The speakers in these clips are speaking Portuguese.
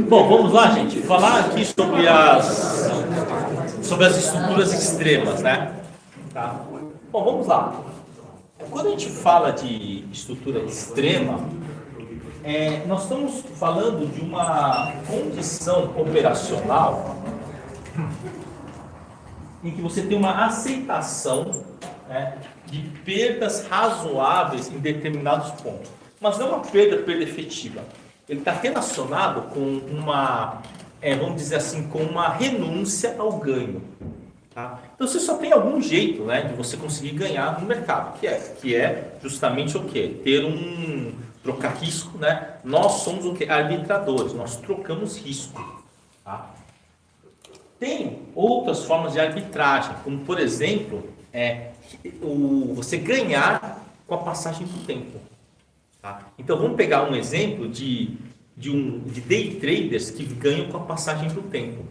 Bom, vamos lá, gente. Falar aqui sobre as estruturas extremas, né? Tá? Bom, vamos lá. Quando a gente fala de estrutura extrema, nós estamos falando de uma condição operacional em que você tem uma aceitação, né, de perdas razoáveis em determinados pontos. Mas não uma perda efetiva. Ele está relacionado com uma, vamos dizer assim, com uma renúncia ao ganho. Tá? Então você só tem algum jeito, né, de você conseguir ganhar no mercado, que é justamente o quê? Trocar risco, né? Nós somos o quê? Arbitradores, nós trocamos risco. Tá? Tem outras formas de arbitragem, como por exemplo, você ganhar com a passagem do tempo. Tá? Então vamos pegar um exemplo de day traders que ganham com a passagem do tempo.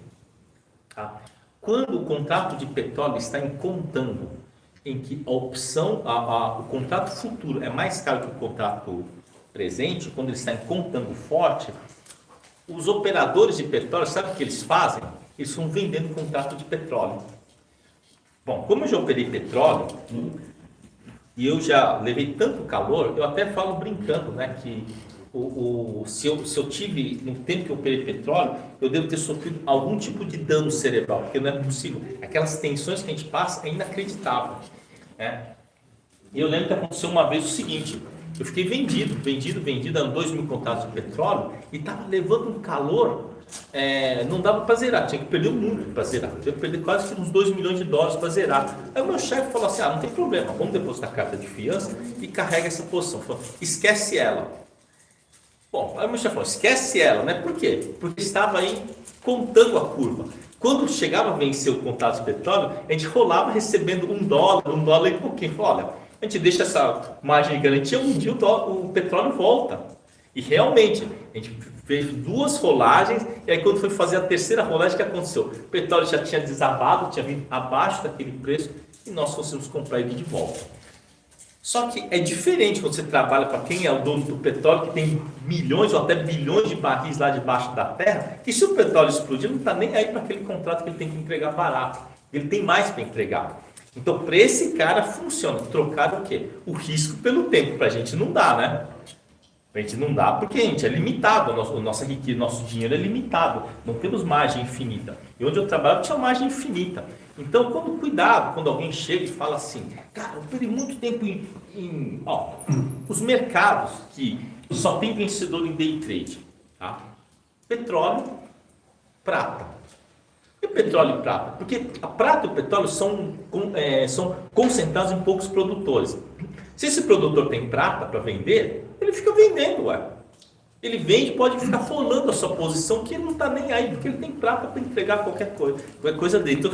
Tá? Quando o contrato de petróleo está em contango, em que a opção, o contrato futuro é mais caro que o contrato presente, quando ele está em contango forte, os operadores de petróleo, sabe o que eles fazem? Eles vão vendendo contrato de petróleo. Bom, como eu já operei petróleo, e eu já levei tanto calor, eu até falo brincando, né, que se eu tive, no tempo que eu operei petróleo, eu devo ter sofrido algum tipo de dano cerebral, porque não é possível. Aquelas tensões que a gente passa é inacreditável. Né? E eu lembro que aconteceu uma vez o seguinte, eu fiquei vendido, dando 2.000 contratos de petróleo, e estava levando um calor, não dava para zerar, tinha que perder muito para zerar, tinha que perder quase uns 2 milhões de dólares para zerar. Aí o meu chefe falou assim, não tem problema, vamos depositar a carta de fiança e carrega essa posição. Falou, esquece ela. Bom, aí o meu chefe falou, esquece ela, né? Por quê? Porque estava aí contando a curva. Quando chegava a vencer o contrato de petróleo, a gente rolava recebendo $1 e pouquinho. Falou, olha, a gente deixa essa margem de garantia, um dia o petróleo volta. E realmente, a gente fez 2 rolagens, e aí quando foi fazer a terceira rolagem, o que aconteceu? O petróleo já tinha desabado, tinha vindo abaixo daquele preço, e nós conseguimos comprar ele de volta. Só que é diferente quando você trabalha para quem é o dono do petróleo, que tem milhões ou até bilhões de barris lá debaixo da terra, que se o petróleo explodir, não está nem aí para aquele contrato que ele tem que entregar barato. Ele tem mais para entregar. Então, para esse cara, funciona. Trocar o quê? O risco pelo tempo. Para a gente não dá, né? A gente não dá porque a gente é limitado, nossa riqueza, nosso dinheiro é limitado, não temos margem infinita. E onde eu trabalho tinha margem infinita. Então, quando alguém chega e fala assim, cara, eu perdi muito tempo os mercados que só tem vencedor em day trade, tá? Petróleo, prata. E petróleo e prata? Porque a prata e o petróleo são concentrados em poucos produtores. Se esse produtor tem prata para vender, ele fica vendendo, Ele vende, pode ficar rolando a sua posição, que ele não está nem aí, porque ele tem prata para entregar qualquer coisa dele. Então,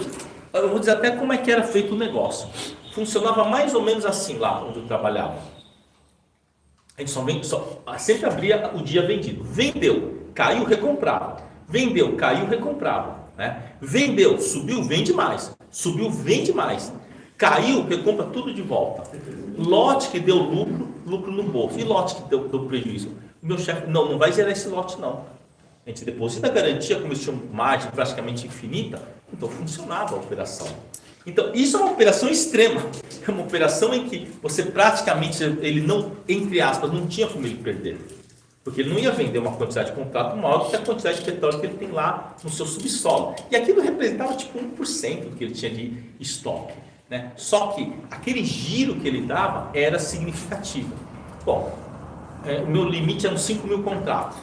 eu vou dizer até como é que era feito o negócio. Funcionava mais ou menos assim lá onde eu trabalhava. A gente sempre abria o dia vendido. Vendeu, caiu, recomprava. Vendeu, caiu, recomprava. Né? Vendeu, subiu, vende mais. Subiu, vende mais. Caiu, recompra tudo de volta. Lote que deu lucro no bolso. E lote que deu prejuízo? O meu chefe, não vai zerar esse lote não. A gente deposita a garantia, como eles tinham margem praticamente infinita, então funcionava a operação. Então, isso é uma operação extrema. É uma operação em que você praticamente, ele não, entre aspas, não tinha como ele perder. Porque ele não ia vender uma quantidade de contrato maior do que a quantidade de petróleo que ele tem lá no seu subsolo. E aquilo representava tipo 1% do que ele tinha de estoque. Né? Só que aquele giro que ele dava era significativo. Bom, o meu limite eram 5.000 contratos.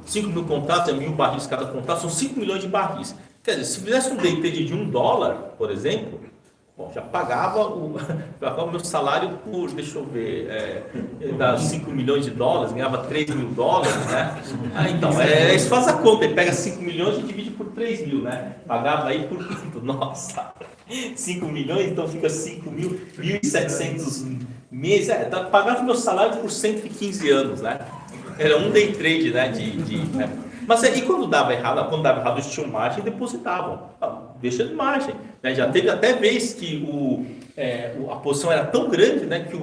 5.000 contratos é 1.000 barris cada contrato, são 5 milhões de barris. Quer dizer, se fizesse um day trade de $1, por exemplo, já pagava o meu salário por, deixa eu ver, dá 5 milhões de dólares, ganhava 3 mil dólares, né? Então, isso faz a conta, ele pega 5 milhões e divide por 3 mil, né? Pagava aí por quanto? Nossa, 5 milhões, então fica 5 mil, 1.700 meses, pagava o meu salário por 115 anos, né? Era um day trade, né? Né? Mas e quando dava errado? Quando dava errado, eles tinham margem e depositavam. Deixa de margem. Né? Já teve até vez que a posição era tão grande, né, que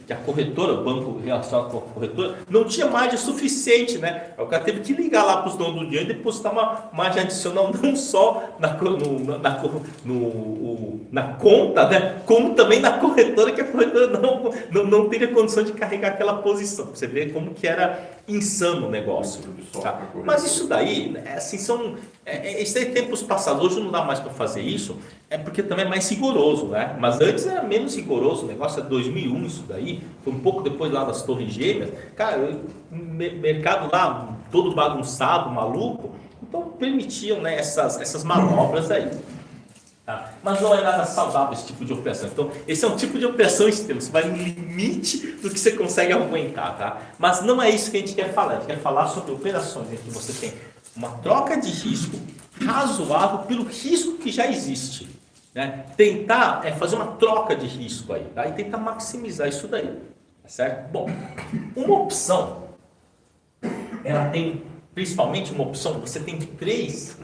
que a corretora, o banco relacionado com a corretora, não tinha margem suficiente, né? O cara teve que ligar lá para os donos do dinheiro e depositar uma margem adicional não só na conta, né? Como também na corretora, que a corretora não teria condição de carregar aquela posição. Você vê como que era insano o negócio. Tá? Mas isso daí, né, assim, isso aí tempos passados, hoje não dá mais para fazer isso, porque também é mais rigoroso, né? Mas antes era menos rigoroso, o negócio é 2001 isso daí, foi um pouco depois lá das Torres Gêmeas, cara, mercado lá todo bagunçado, maluco, então permitiam, né, essas manobras aí. Tá? Mas não é nada saudável esse tipo de operação. Então, esse é um tipo de operação extrema. Você vai no limite do que você consegue aguentar, tá? Mas não é isso que a gente quer falar. A gente quer falar sobre operações em que você tem uma troca de risco razoável pelo risco que já existe. Né? Tentar fazer uma troca de risco aí, tá? E tentar maximizar isso daí. Tá certo? Bom, uma opção, ela tem principalmente uma opção, você tem três,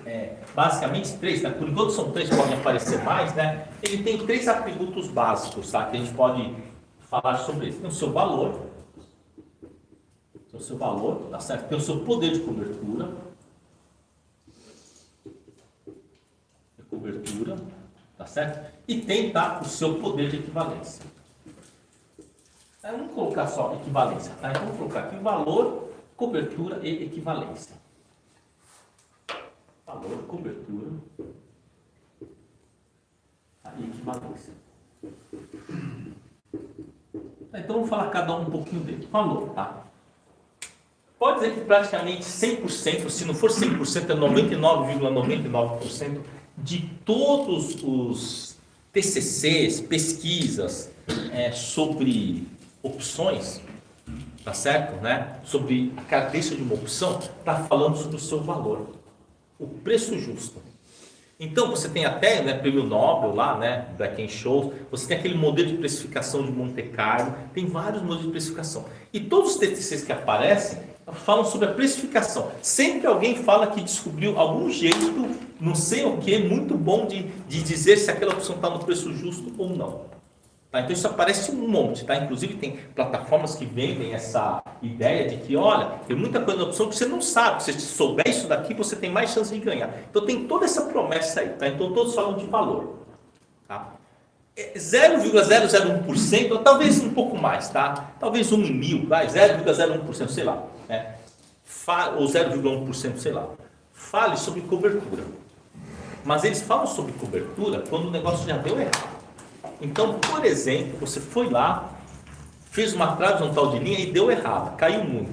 basicamente três, né? Por enquanto são três, podem aparecer mais, né? Ele tem três atributos básicos, tá? Que a gente pode falar sobre isso. Tem o seu valor, tá certo? Tem o seu poder de cobertura, tá certo? E tem, tá, o seu poder de equivalência. Vamos colocar só equivalência, tá? Então vamos colocar aqui valor, cobertura e equivalência. Valor, cobertura e equivalência. Então vamos falar cada um pouquinho dele. Valor, tá? Pode dizer que praticamente 100%, se não for 100%, é 99,99% de todos os TCCs, pesquisas sobre opções, tá certo, né? Sobre a característica de uma opção, está falando sobre o seu valor, o preço justo. Então você tem até, né, prêmio Nobel lá, né, Black-Scholes, você tem aquele modelo de precificação de Monte Carlo, tem vários modelos de precificação. E todos os TCCs que aparecem falam sobre a precificação. Sempre alguém fala que descobriu algum jeito, não sei o que, muito bom de dizer se aquela opção está no preço justo ou não. Tá? Então isso aparece um monte, tá? Inclusive tem plataformas que vendem essa ideia de que, olha, tem muita coisa na opção que você não sabe, se você souber isso daqui, você tem mais chance de ganhar. Então tem toda essa promessa aí, tá? Então todos falam de valor, tá? 0,001%, ou talvez um pouco mais, tá? Talvez 1 em 1000, vai, 0,01%, sei lá, né? Ou 0,1%, sei lá. Fale sobre cobertura. Mas eles falam sobre cobertura quando o negócio já deu errado. Então, por exemplo, você foi lá, fez uma trave horizontal de linha e deu errado, caiu muito.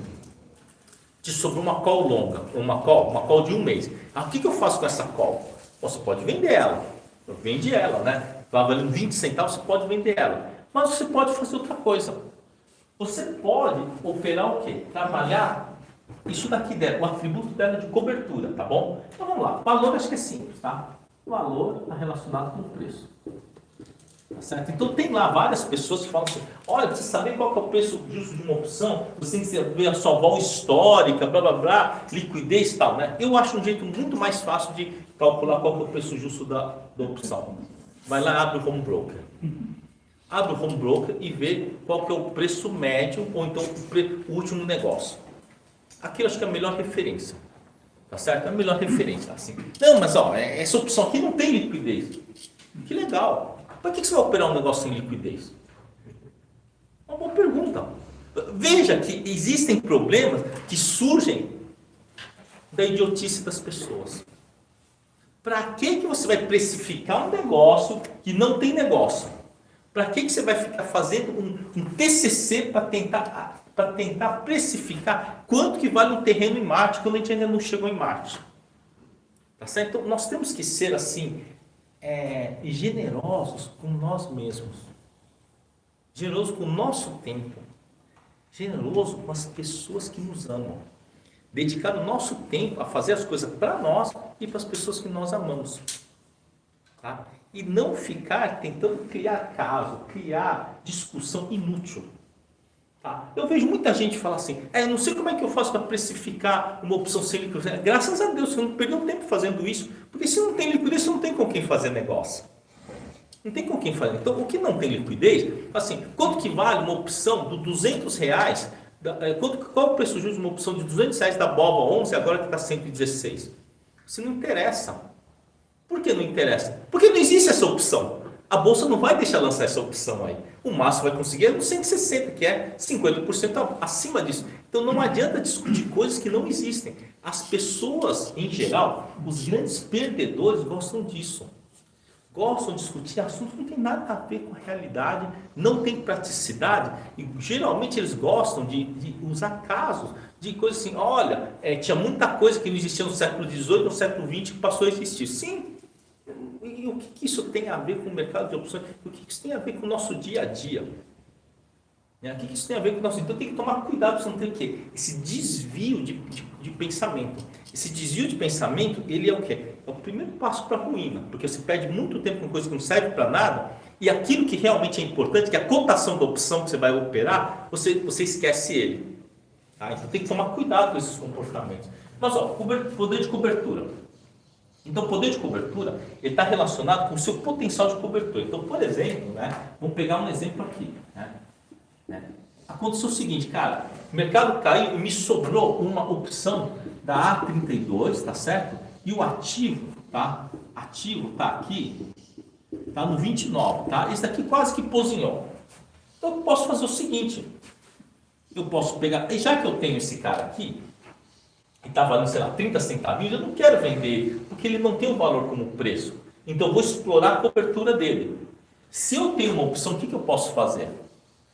Te sobrou uma call longa, uma call de um mês. O que eu faço com essa call? Você pode vender ela. Vende ela, né? Está valendo 20 centavos, você pode vender ela. Mas você pode fazer outra coisa. Você pode operar o quê? Trabalhar isso daqui dela, o atributo dela de cobertura, tá bom? Então vamos lá. Valor acho que é simples, tá? O valor está relacionado com o preço. Tá certo? Então tem lá várias pessoas que falam assim, olha, para você saber qual que é o preço justo de uma opção, você tem que ver a sua vol histórica, blá blá blá, liquidez e tal, né? Eu acho um jeito muito mais fácil de calcular qual que é o preço justo da opção. Vai lá, abre o home broker. Abre o home broker e vê qual que é o preço médio ou então o último negócio. Aqui eu acho que é a melhor referência. Tá certo? É a melhor referência. Assim. Não, mas ó, essa opção aqui não tem liquidez. Que legal. Para que você vai operar um negócio sem liquidez? Uma boa pergunta. Veja que existem problemas que surgem da idiotice das pessoas. Para que você vai precificar um negócio que não tem negócio? Para que você vai ficar fazendo um TCC para tentar precificar quanto que vale um terreno em Marte quando a gente ainda não chegou em Marte? Tá certo? Então, nós temos que ser assim, generosos com nós mesmos, generosos com o nosso tempo, generoso com as pessoas que nos amam, dedicar o nosso tempo a fazer as coisas para nós e para as pessoas que nós amamos, tá? E não ficar tentando criar caso, criar discussão inútil. Tá? Eu vejo muita gente falar assim, eu não sei como é que eu faço para precificar uma opção sem liquidez. Graças a Deus, você não perdeu tempo fazendo isso, porque se não tem liquidez, você não tem com quem fazer negócio. Não tem com quem fazer. Então, o que não tem liquidez, assim, quanto que vale uma opção do R$ 200? Qual é o preço justo de uma opção de R$ 200 da BOVA 11, agora que está 116? Isso não interessa. Por que não interessa? Porque não existe essa opção. A Bolsa não vai deixar lançar essa opção aí. O máximo vai conseguir é no 160, que é 50% acima disso. Então não adianta discutir coisas que não existem. As pessoas, em geral, os grandes perdedores gostam disso. Gostam de discutir assuntos que não tem nada a ver com a realidade, não tem praticidade, e geralmente eles gostam de usar casos, de coisas assim, olha, tinha muita coisa que não existia no século XVIII, no século XX, que passou a existir. Sim, e o que isso tem a ver com o mercado de opções? O que isso tem a ver com o nosso dia a dia? O que isso tem a ver com o nosso... Então tem que tomar cuidado, você não tem o quê? Esse desvio de pensamento. Esse desvio de pensamento, ele é o quê? É o primeiro passo para a ruína, porque você perde muito tempo com coisa que não serve para nada, e aquilo que realmente é importante, que é a cotação da opção que você vai operar, você esquece ele. Tá? Então tem que tomar cuidado com esses comportamentos. Mas, poder de cobertura. Então, o poder de cobertura, ele está relacionado com o seu potencial de cobertura. Então, por exemplo, vamos pegar um exemplo aqui. Aconteceu o seguinte, cara, o mercado caiu e me sobrou uma opção da A32, tá certo? E o ativo, tá? Ativo tá aqui, tá no 29, tá? Esse daqui quase que pozinhou. Então eu posso fazer o seguinte, eu posso pegar, já que eu tenho esse cara aqui, que tá valendo, sei lá, 30 centavinhos, eu não quero vender, porque ele não tem um valor como preço. Então eu vou explorar a cobertura dele. Se eu tenho uma opção, o que eu posso fazer?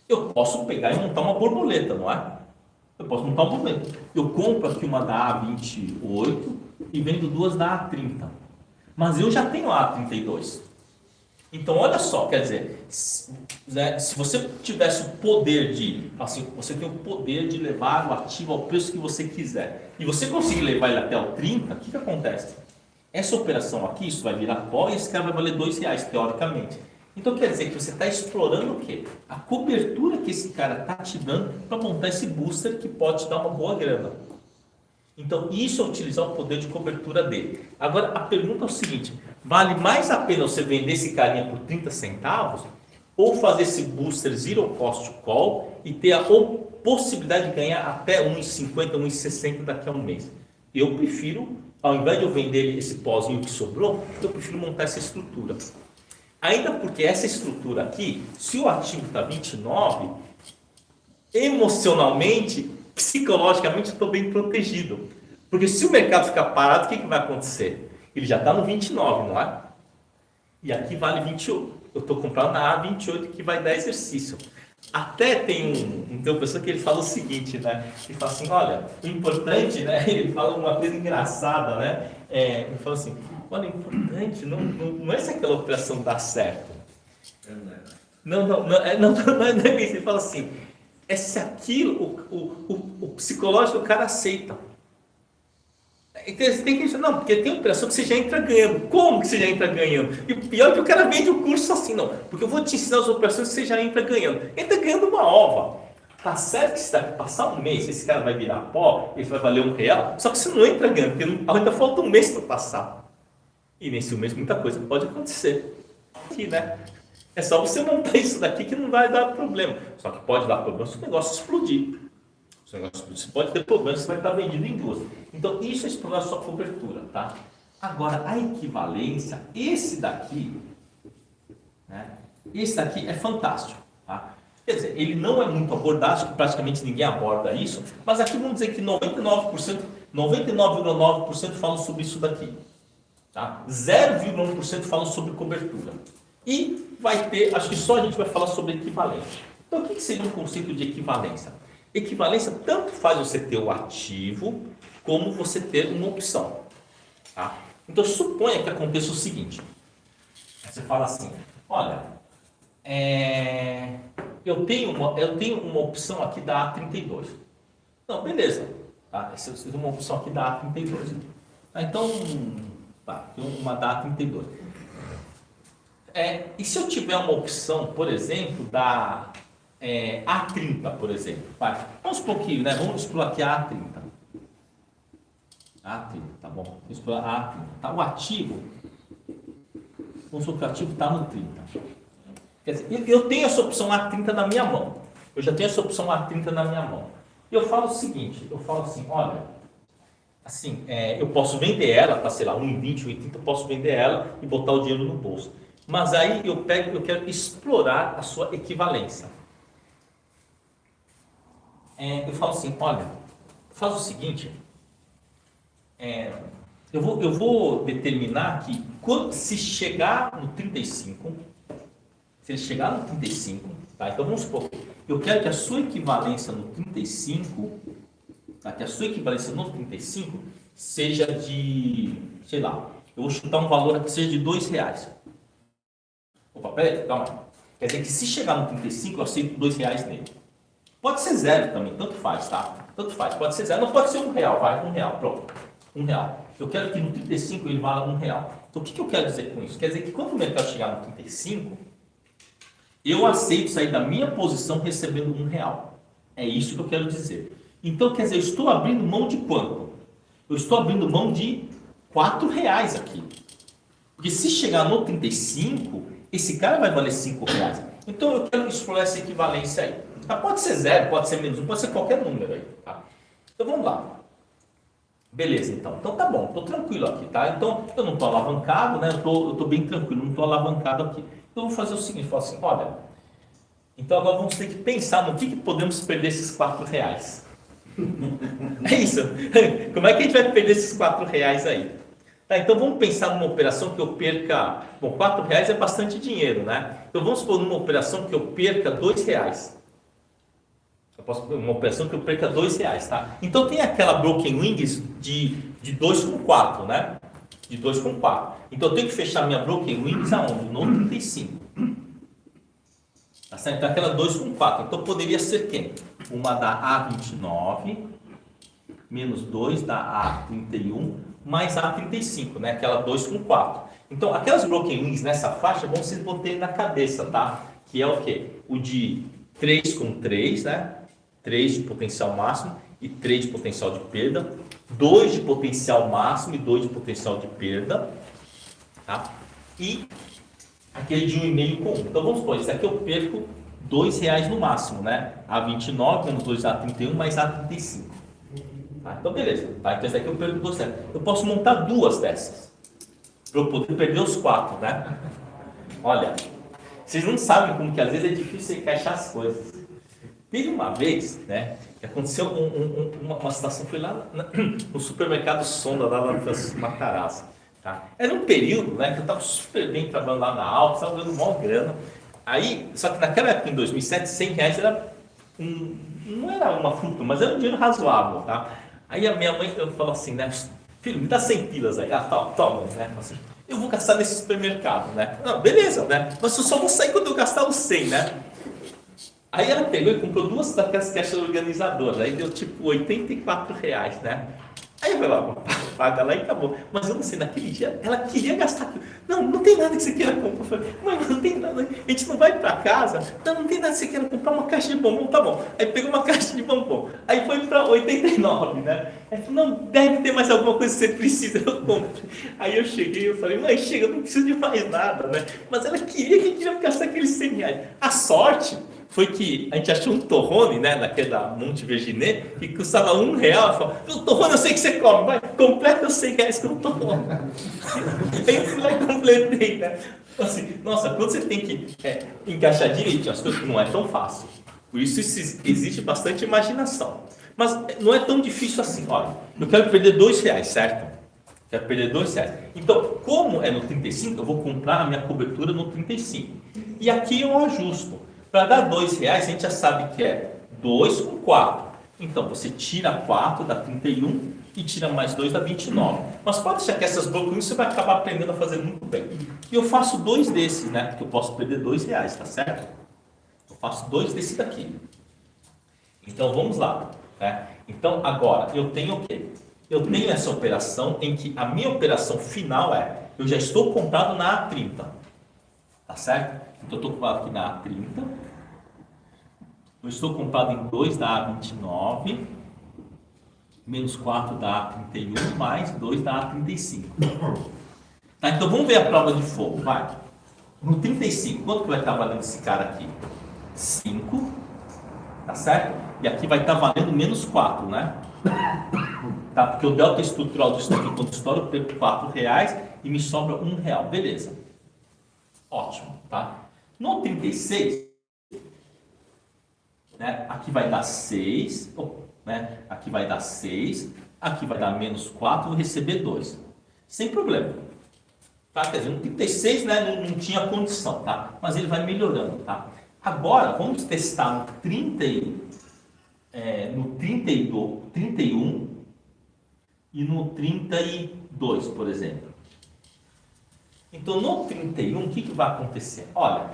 Eu posso pegar e montar uma borboleta, não é? Eu posso montar uma borboleta. Eu compro aqui uma da A28 e vendo duas da A30. Mas eu já tenho a A32. Então, olha só, quer dizer, se você tivesse o poder de, assim, você tem o poder de levar o ativo ao preço que você quiser, e você conseguir levar ele até o 30, o que acontece? Essa operação aqui, isso vai virar pó e esse cara vai valer R$2, teoricamente. Então quer dizer que você está explorando o quê? A cobertura que esse cara está te dando para montar esse booster que pode te dar uma boa grana. Então isso é utilizar o poder de cobertura dele. Agora a pergunta é o seguinte, vale mais a pena você vender esse carinha por 30 centavos ou fazer esse booster zero cost call e ter a possibilidade de ganhar até 1,50, 1,60 daqui a um mês? Eu prefiro, ao invés de eu vender esse pozinho que sobrou, eu prefiro montar essa estrutura. Ainda porque essa estrutura aqui, se o ativo está 29, emocionalmente, psicologicamente, eu estou bem protegido. Porque se o mercado ficar parado, o que vai acontecer? Ele já está no 29, não é? E aqui vale 28. Eu estou comprando na A28 que vai dar exercício. Até tem um professor que ele fala o seguinte, Ele fala assim, olha, o importante, Ele fala uma coisa engraçada, Ele fala assim, olha, o importante não é se aquela operação dá certo. Não é isso. Ele fala assim, é se aquilo, o psicológico do cara aceita. Então você tem que dizer, não, porque tem operação que você já entra ganhando. Como que você já entra ganhando? E o pior é que o cara vende o curso assim, não. Porque eu vou te ensinar as operações que você já entra ganhando. Entra ganhando uma ova. Tá certo que se passar um mês, esse cara vai virar pó, ele vai valer R$1, só que você não entra ganhando, porque ainda falta um mês para passar. E nesse mês muita coisa pode acontecer. Aqui, É só você montar isso daqui que não vai dar problema. Só que pode dar problema se o negócio explodir. Se o negócio explodir, você pode ter problema, você vai estar vendido em duas. Então, isso é explorar a sua cobertura, tá? Agora, a equivalência, esse daqui é fantástico, tá? Quer dizer, ele não é muito abordado, acho que praticamente ninguém aborda isso, mas aqui vamos dizer que 99,9% falam sobre isso daqui. Tá? 0,1% falam sobre cobertura. E vai ter, acho que só a gente vai falar sobre equivalência. Então, o que seria um conceito de equivalência? Equivalência tanto faz você ter o ativo, como você ter uma opção. Tá? Então, suponha que aconteça o seguinte. Você fala assim, olha, eu tenho uma opção aqui da A32. Não, beleza. Tá? Essa é uma opção aqui da A32. Então, tem uma da A32. E se eu tiver uma opção, por exemplo, da A30, por exemplo. Vamos supor que, vamos explorar aqui a A30. A30, tá bom? Vamos explorar a A30. Tá? O ativo vamos supor que o ativo está no 30. Quer dizer, eu tenho essa opção A30 na minha mão. Eu já tenho essa opção A30 na minha mão. Eu falo o seguinte, eu falo assim, olha, assim, eu posso vender ela, tá, sei lá, 1,20, 1,30, eu posso vender ela e botar o dinheiro no bolso. Mas aí eu quero explorar a sua equivalência. Eu falo assim, olha, faz o seguinte, eu vou determinar que se chegar no 35, se ele chegar no 35, tá? Então vamos supor, eu quero que a sua equivalência no 35, tá? Que a sua equivalência no 35 seja de, sei lá, eu vou chutar um valor que seja de R$2. Opa, peraí, calma. Quer dizer que se chegar no 35, eu aceito R$2 nele. Pode ser zero também, tanto faz, tá? Tanto faz, pode ser zero, não pode ser R$1, vai, R$1, pronto. R$1. Eu quero que no 35 ele valha R$1. Então o que eu quero dizer com isso? Quer dizer que quando o mercado chegar no 35, eu aceito sair da minha posição recebendo R$1. É isso que eu quero dizer. Então, quer dizer, eu estou abrindo mão de quanto? Eu estou abrindo mão de R$4 aqui. Porque se chegar no 35, esse cara vai valer R$5. Então, eu quero explorar essa equivalência aí. Tá? Pode ser zero, pode ser menos um, pode ser qualquer número aí. Tá? Então, vamos lá. Beleza, então. Então, tá bom. Estou tranquilo aqui, tá? Então, eu não estou alavancado, né? Eu estou bem tranquilo, não estou alavancado aqui. Então, eu vou fazer o seguinte, falo assim, olha, então agora vamos ter que pensar no que podemos perder esses R$4. É isso. Como é que a gente vai perder esses R$4 aí? Tá, então vamos pensar numa operação que eu perca... Bom, R$4 é bastante dinheiro, né? Então vamos supor numa operação que eu perca R$2. Uma operação que eu perca R$2, tá? Então tem aquela Broken Wings de 2 com 4, né? De 2 com 4. Então eu tenho que fechar minha Broken Wings aonde? No 35. Tá certo? Então aquela 2 com 4. Então poderia ser quem? Uma da A29 menos 2 da A31 mais A35, né? Aquela 2 com 4. Então aquelas Broken Wings nessa faixa vão se botar na cabeça, tá? Que é o quê? O de 3 com 3, né? 3 de potencial máximo e 3 de potencial de perda. 2 de potencial máximo e 2 de potencial de perda. Tá? E aquele de 1,5 com 1. Então vamos supor, isso aqui eu perco R$2 no máximo, né? A29 menos 2 A31 mais A35. Tá? Então beleza. Tá? Então esse aqui eu perco R$2. Eu posso montar duas dessas. Para eu poder perder os 4, né? Olha, vocês não sabem como que às vezes é difícil encaixar as coisas. Teve uma vez, né, que aconteceu uma situação, foi lá no supermercado Sonda, lá na Matarazzo. Tá? Era um período, né, que eu estava super bem trabalhando lá na Alta, estava dando maior grana. Aí, só que naquela época, em 2007, R$100 era não era uma fruta, mas era um dinheiro razoável. Tá? Aí a minha mãe falou assim, né, filho, me dá 100 pilas aí. Toma, né? Assim, eu vou gastar nesse supermercado, né? Não, beleza, né? Mas eu só vou sair quando eu gastar os 100, né? Aí ela pegou e comprou duas daquelas caixas organizadoras, aí deu tipo R$84, né? Aí eu falei, ó, paga lá e acabou. Mas eu não sei, naquele dia ela queria gastar aquilo. Não tem nada que você queira comprar. Eu falei, mãe, não tem nada, a gente não vai para casa. Não tem nada que você queira comprar, uma caixa de bombom, tá bom. Aí pegou uma caixa de bombom, aí foi para 89, né? Aí falou, não, deve ter mais alguma coisa que você precisa, eu compro. Aí eu cheguei, eu falei, mãe, chega, eu não preciso de mais nada, né? Mas ela queria que a gente ia gastar aqueles R$100. A sorte foi que a gente achou um torrone, né, naquele da Monte Verginet, que custava R$1. Ela falou, o torrone eu sei que você come, vai, completa os R$100 com o torrone. Aí eu fui lá e completei, né? Assim, nossa, quando você tem que encaixar direitinho as coisas, não é tão fácil. Por isso existe bastante imaginação. Mas não é tão difícil assim, olha, eu quero perder R$2, certo? Quero perder R$2. Então, como é no 35, eu vou comprar a minha cobertura no 35. E aqui eu ajusto. Para dar R$2, a gente já sabe que é 2 com 4. Então, você tira 4 da 31 e tira mais 2 da 29. Mas pode deixar que essas bloquinhos você vai acabar aprendendo a fazer muito bem. E eu faço 2 desses, né? Porque eu posso perder R$2, tá certo? Eu faço 2 desse daqui. Então, vamos lá. Né? Então, agora, eu tenho o quê? Eu tenho essa operação em que a minha operação final eu já estou comprado na A30. Tá certo? Então, eu estou comprado aqui na A30. Eu estou comprado em 2 da A29, menos 4 da A31, mais 2 da A35. Tá, então vamos ver a prova de fogo, vai. No 35, quanto que vai estar valendo esse cara aqui? 5, tá certo? E aqui vai estar valendo menos 4, né? Tá, porque o delta estrutural disso daqui, quando estoura, eu perco 4 reais e me sobra 1 real, beleza. Ótimo, tá? No 36, né, aqui vai dar 6, né, aqui vai dar 6, aqui vai dar menos 4, vou receber 2. Sem problema. Tá? Quer dizer, no 36, né, não tinha condição, tá? Mas ele vai melhorando, tá? Agora, vamos testar no 31 e no 32, por exemplo. Então, no 31, o que vai acontecer? Olha,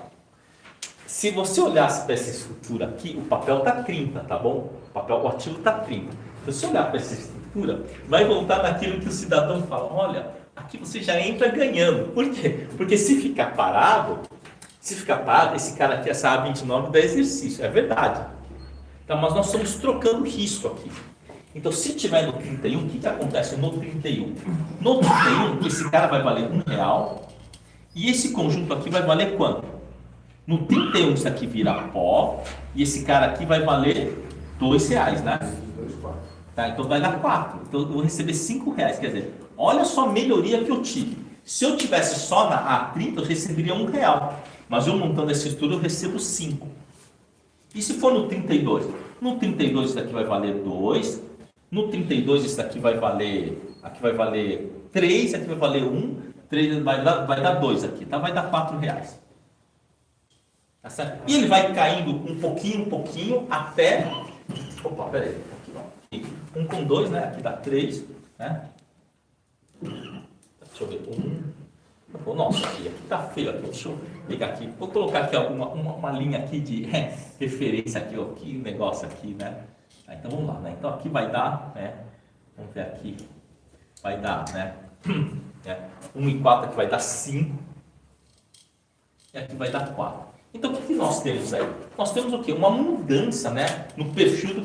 se você olhasse para essa estrutura aqui, o papel está 30, tá bom? O ativo está 30. Então, se você olhar para essa estrutura, vai voltar naquilo que o cidadão fala. Olha, aqui você já entra ganhando. Por quê? Porque se ficar parado, esse cara aqui, essa A29 dá exercício. É verdade. Tá, mas nós estamos trocando risco aqui. Então, se tiver no 31, o que acontece no 31? No 31, esse cara vai valer R$1 e esse conjunto aqui vai valer quanto? No 31, isso aqui vira pó e esse cara aqui vai valer R$2, né? Tá, então vai dar 4. Então, eu vou receber R$5. Quer dizer, olha só a melhoria que eu tive. Se eu tivesse só na A30, eu receberia R$1. Mas eu montando essa estrutura, eu recebo 5. E se for no 32? No 32, isso daqui vai valer 2. No 32, isso daqui vai valer, aqui vai valer 3, aqui vai valer 1, 3 vai dar 2 aqui, tá? Vai dar R$4. Tá certo? E ele vai caindo um pouquinho, até... Opa, peraí. Aqui, 1 com 2, né? Aqui dá 3, né? Deixa eu ver. 1... Nossa, aqui tá feio aqui. Deixa eu pegar aqui. Vou colocar aqui uma linha aqui de referência aqui, ó. Que negócio aqui, né? Então vamos lá, né? Então aqui vai dar, né? Vamos ver aqui. Vai dar, né? 1 e 4 aqui vai dar 5. E aqui vai dar 4. Então o que nós temos aí? Nós temos o quê? Uma mudança, né? No perfil do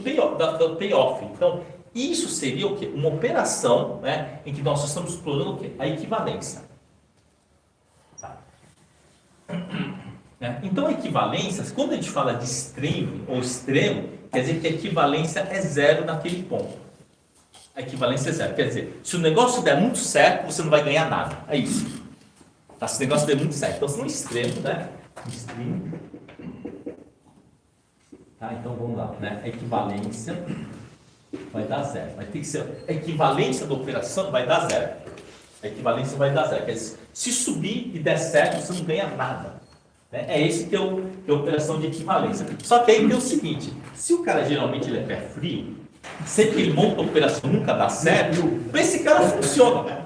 payoff. Então isso seria o quê? Uma operação, né? Em que nós estamos explorando o quê? A equivalência. Tá. Então a equivalência, quando a gente fala de extremo ou extremo, quer dizer que a equivalência é zero naquele ponto. A equivalência é zero. Quer dizer, se o negócio der muito certo, você não vai ganhar nada. É isso. Tá? Se o negócio der muito certo. Então, se no extremo, né? Extremo. Tá? Então, vamos lá. Né? A equivalência vai dar zero. Vai ter que ser... A equivalência da operação vai dar zero. A equivalência vai dar zero. Quer dizer, se subir e der certo, você não ganha nada. É esse que é a operação de equivalência. Só que aí tem o seguinte, se o cara geralmente ele é pé frio, sempre que ele monta a operação nunca dá certo, para esse cara funciona.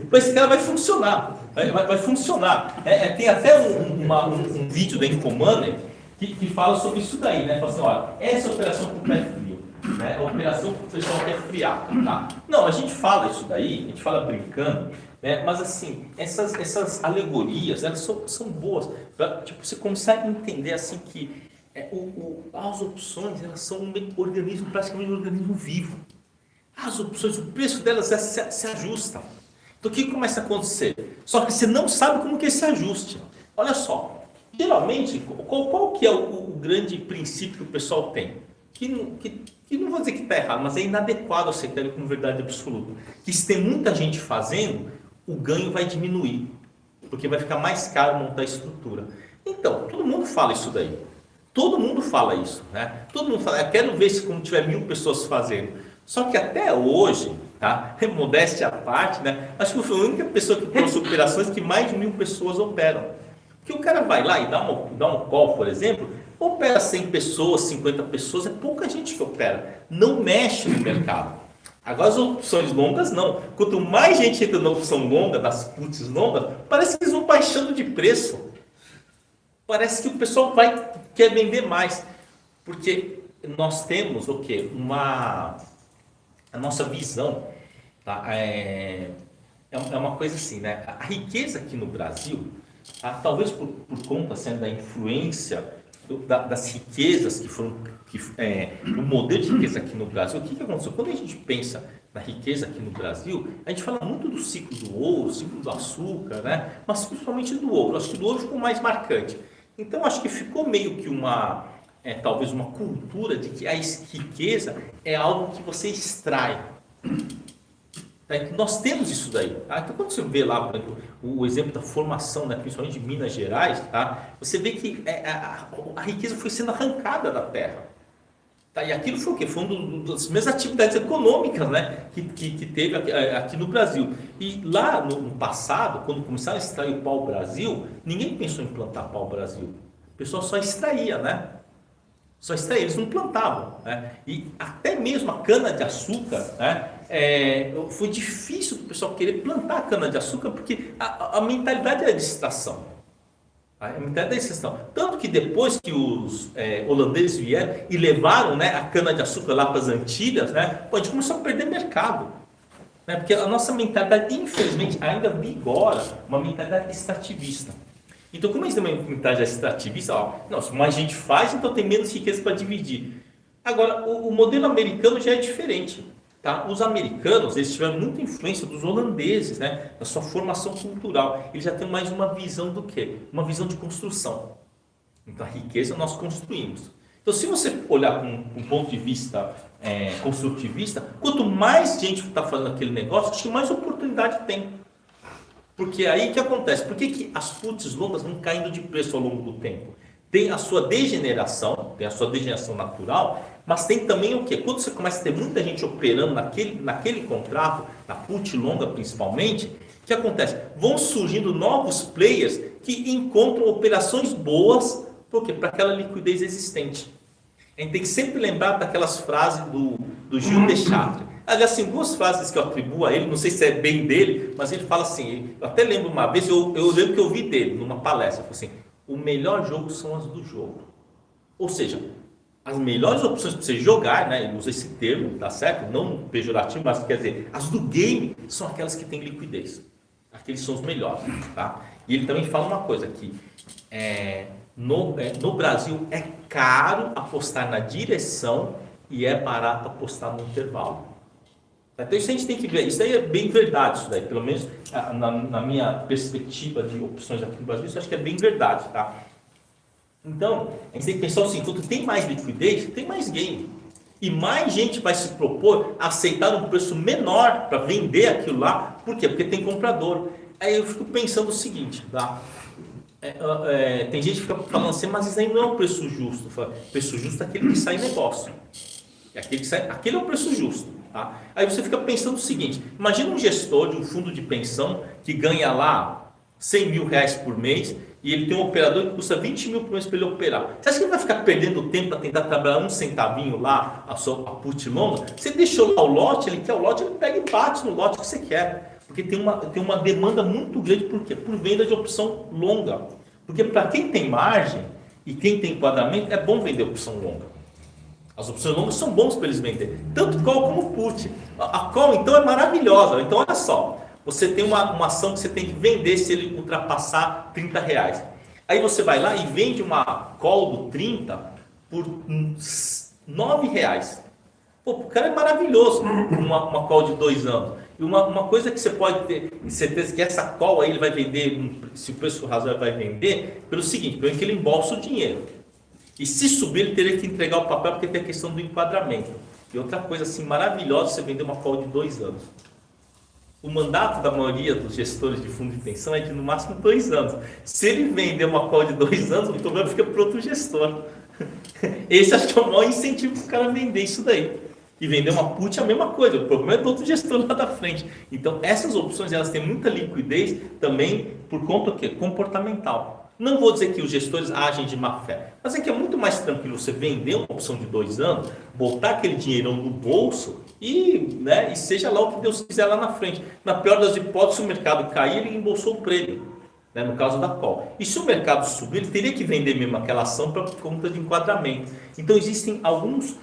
Para esse cara vai funcionar. Vai funcionar. Tem até um vídeo da Infomoney que fala sobre isso daí, né? Fala assim, olha, essa operação com pé frio, né? A operação que o pessoal quer friar. Tá? Não, a gente fala isso daí, a gente fala brincando, né? Mas assim, essas alegorias, elas são boas. Tipo, você começar a entender assim que as opções, elas são um organismo, praticamente um organismo vivo. As opções, o preço delas se ajusta. Então o que começa a acontecer? Só que você não sabe como que é esse ajuste. Olha só, geralmente, qual que é o grande princípio que o pessoal tem? Que não vou dizer que está errado, mas é inadequado aceitar ele como verdade absoluta. Que se tem muita gente fazendo, o ganho vai diminuir, porque vai ficar mais caro montar a estrutura. Então, todo mundo fala isso daí. Todo mundo fala isso, né? Todo mundo fala, eu quero ver se quando tiver 1000 pessoas fazendo. Só que até hoje, tá? Modéstia à parte, né? Acho que foi a única pessoa que trouxe operações que mais de 1000 pessoas operam. Porque o cara vai lá e dá um call, por exemplo, opera 100 pessoas, 50 pessoas, é pouca gente que opera. Não mexe no mercado. Agora as opções longas não. Quanto mais gente entra na opção longa, das puts longas, parece que eles vão baixando de preço. Parece que o pessoal quer vender mais. Porque nós temos o quê? A nossa visão, tá? É uma coisa assim, né? A riqueza aqui no Brasil, tá? Talvez por conta assim, da influência das riquezas que foram no modelo de riqueza aqui no Brasil. O que aconteceu? Quando a gente pensa na riqueza aqui no Brasil, a gente fala muito do ciclo do ouro, ciclo do açúcar, né? Mas principalmente do ouro. Acho que do ouro ficou mais marcante. Então acho que ficou meio que talvez uma cultura de que a riqueza é algo que você extrai. Nós temos isso daí. Tá? Então, quando você vê lá, por exemplo, o exemplo da formação, né, principalmente de Minas Gerais, tá? Você vê que a riqueza foi sendo arrancada da terra. Tá? E aquilo foi o quê? Foi uma das mesmas atividades econômicas, né, que teve aqui no Brasil. E lá no passado, quando começaram a extrair o pau-brasil, ninguém pensou em plantar pau-brasil. O pessoal só extraía, né? Só extraía, eles não plantavam, né? E até mesmo a cana-de-açúcar, né? Foi difícil o pessoal querer plantar a cana-de-açúcar porque a mentalidade era de extração. A mentalidade da extração. Tanto que depois que os holandeses vieram e levaram, né, a cana-de-açúcar lá para as Antilhas, né? Pô, a gente começou a perder mercado. Né? Porque a nossa mentalidade, infelizmente, ainda vigora uma mentalidade extrativista. Então, como a gente tem uma mentalidade extrativista, se mais gente faz, então tem menos riqueza para dividir. Agora, o modelo americano já é diferente. Tá? Os americanos, eles tiveram muita influência dos holandeses, né? Na sua formação cultural. Eles já têm mais uma visão do quê? Uma visão de construção. Então, a riqueza nós construímos. Então, se você olhar com um ponto de vista construtivista, quanto mais gente está fazendo aquele negócio, acho que mais oportunidade tem. Porque aí o que acontece? Por que as puts longas vão caindo de preço ao longo do tempo? Tem a sua degeneração, tem a sua degeneração natural, mas tem também o quê? Quando você começa a ter muita gente operando naquele contrato, na put longa principalmente, o que acontece? Vão surgindo novos players que encontram operações boas, por quê? Para aquela liquidez existente. A gente tem que sempre lembrar daquelas frases do Gilles Deschâtres. Aliás, assim, duas frases que eu atribuo a ele, não sei se é bem dele, mas ele fala assim, eu até lembro uma vez, eu lembro que eu ouvi dele numa palestra, ele falou assim, o melhor jogo são as do jogo. Ou seja, as melhores opções para você jogar, né, ele usa esse termo, tá certo? Não pejorativo, mas quer dizer, as do game são aquelas que têm liquidez. Aqueles são os melhores, tá? E ele também fala uma coisa aqui, no Brasil é caro apostar na direção e é barato apostar no intervalo. Então isso a gente tem que ver, isso aí é bem verdade, isso daí, pelo menos na minha perspectiva de opções aqui no Brasil, isso acho que é bem verdade, tá? Então, a gente tem que pensar assim, quando tem mais liquidez, tem mais game. E mais gente vai se propor a aceitar um preço menor para vender aquilo lá, por quê? Porque tem comprador. Aí eu fico pensando o seguinte, tá? Tem gente que fica falando assim, mas isso aí não é um preço justo. O preço justo é aquele que sai em negócio. Aquele é o preço justo. Tá? Aí você fica pensando o seguinte, imagina um gestor de um fundo de pensão que ganha lá 100 mil reais por mês e ele tem um operador que custa 20 mil por mês para ele operar. Você acha que ele vai ficar perdendo tempo para tentar trabalhar um centavinho lá, a put longa? Você deixou lá o lote, ele quer o lote, ele pega e bate no lote que você quer. Porque tem uma demanda muito grande, por quê? Por venda de opção longa. Porque para quem tem margem e quem tem enquadramento, é bom vender opção longa. As opções longas são bons para eles vender, tanto call como put. A call, então, é maravilhosa. Então, olha só, você tem uma ação que você tem que vender se ele ultrapassar 30 reais. Aí você vai lá e vende uma call do 30 por 9 reais. Pô, o cara é maravilhoso, uma call de 2 anos. E uma coisa que você pode ter certeza que essa call aí ele vai vender, se o preço razoável vai vender, pelo seguinte, pelo que ele embolsa o dinheiro. E se subir, ele teria que entregar o papel, porque tem a questão do enquadramento. E outra coisa assim maravilhosa, você vender uma call de 2 anos. O mandato da maioria dos gestores de fundo de pensão é de no máximo 2 anos. Se ele vender uma call de 2 anos, o problema fica para outro gestor. Esse acho que é o maior incentivo para o cara vender isso daí. E vender uma put é a mesma coisa, o problema é do outro gestor lá da frente. Então essas opções elas têm muita liquidez também por conta do quê? Comportamental. Não vou dizer que os gestores agem de má fé, mas é que é muito mais tranquilo você vender uma opção de 2 anos, botar aquele dinheirão no bolso e seja lá o que Deus quiser lá na frente. Na pior das hipóteses, se o mercado cair, ele embolsou o prêmio, né, no caso da call. E se o mercado subir, ele teria que vender mesmo aquela ação para conta de enquadramento. Então existem alguns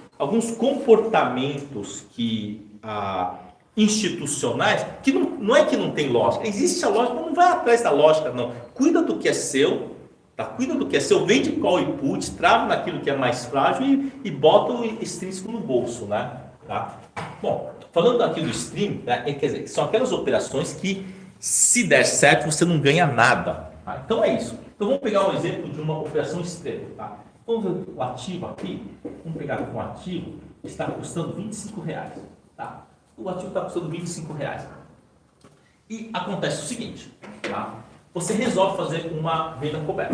comportamentos institucionais que não é que não tem lógica, existe a lógica, mas não vai atrás da lógica não, cuida do que é seu, Tá? Cuida do que é seu, vende call e put, trava naquilo que é mais frágil e bota o extrínseco no bolso, né? Tá? Bom, falando aqui do stream, né, quer dizer, são aquelas operações que, se der certo, você não ganha nada. Tá? Então é isso. Então vamos pegar um exemplo de uma operação extrema. Tá? Vamos ver o ativo aqui. Vamos pegar um ativo que está custando R$25. Tá? O ativo está custando R$25. E acontece o seguinte, tá? Você resolve fazer uma venda coberta.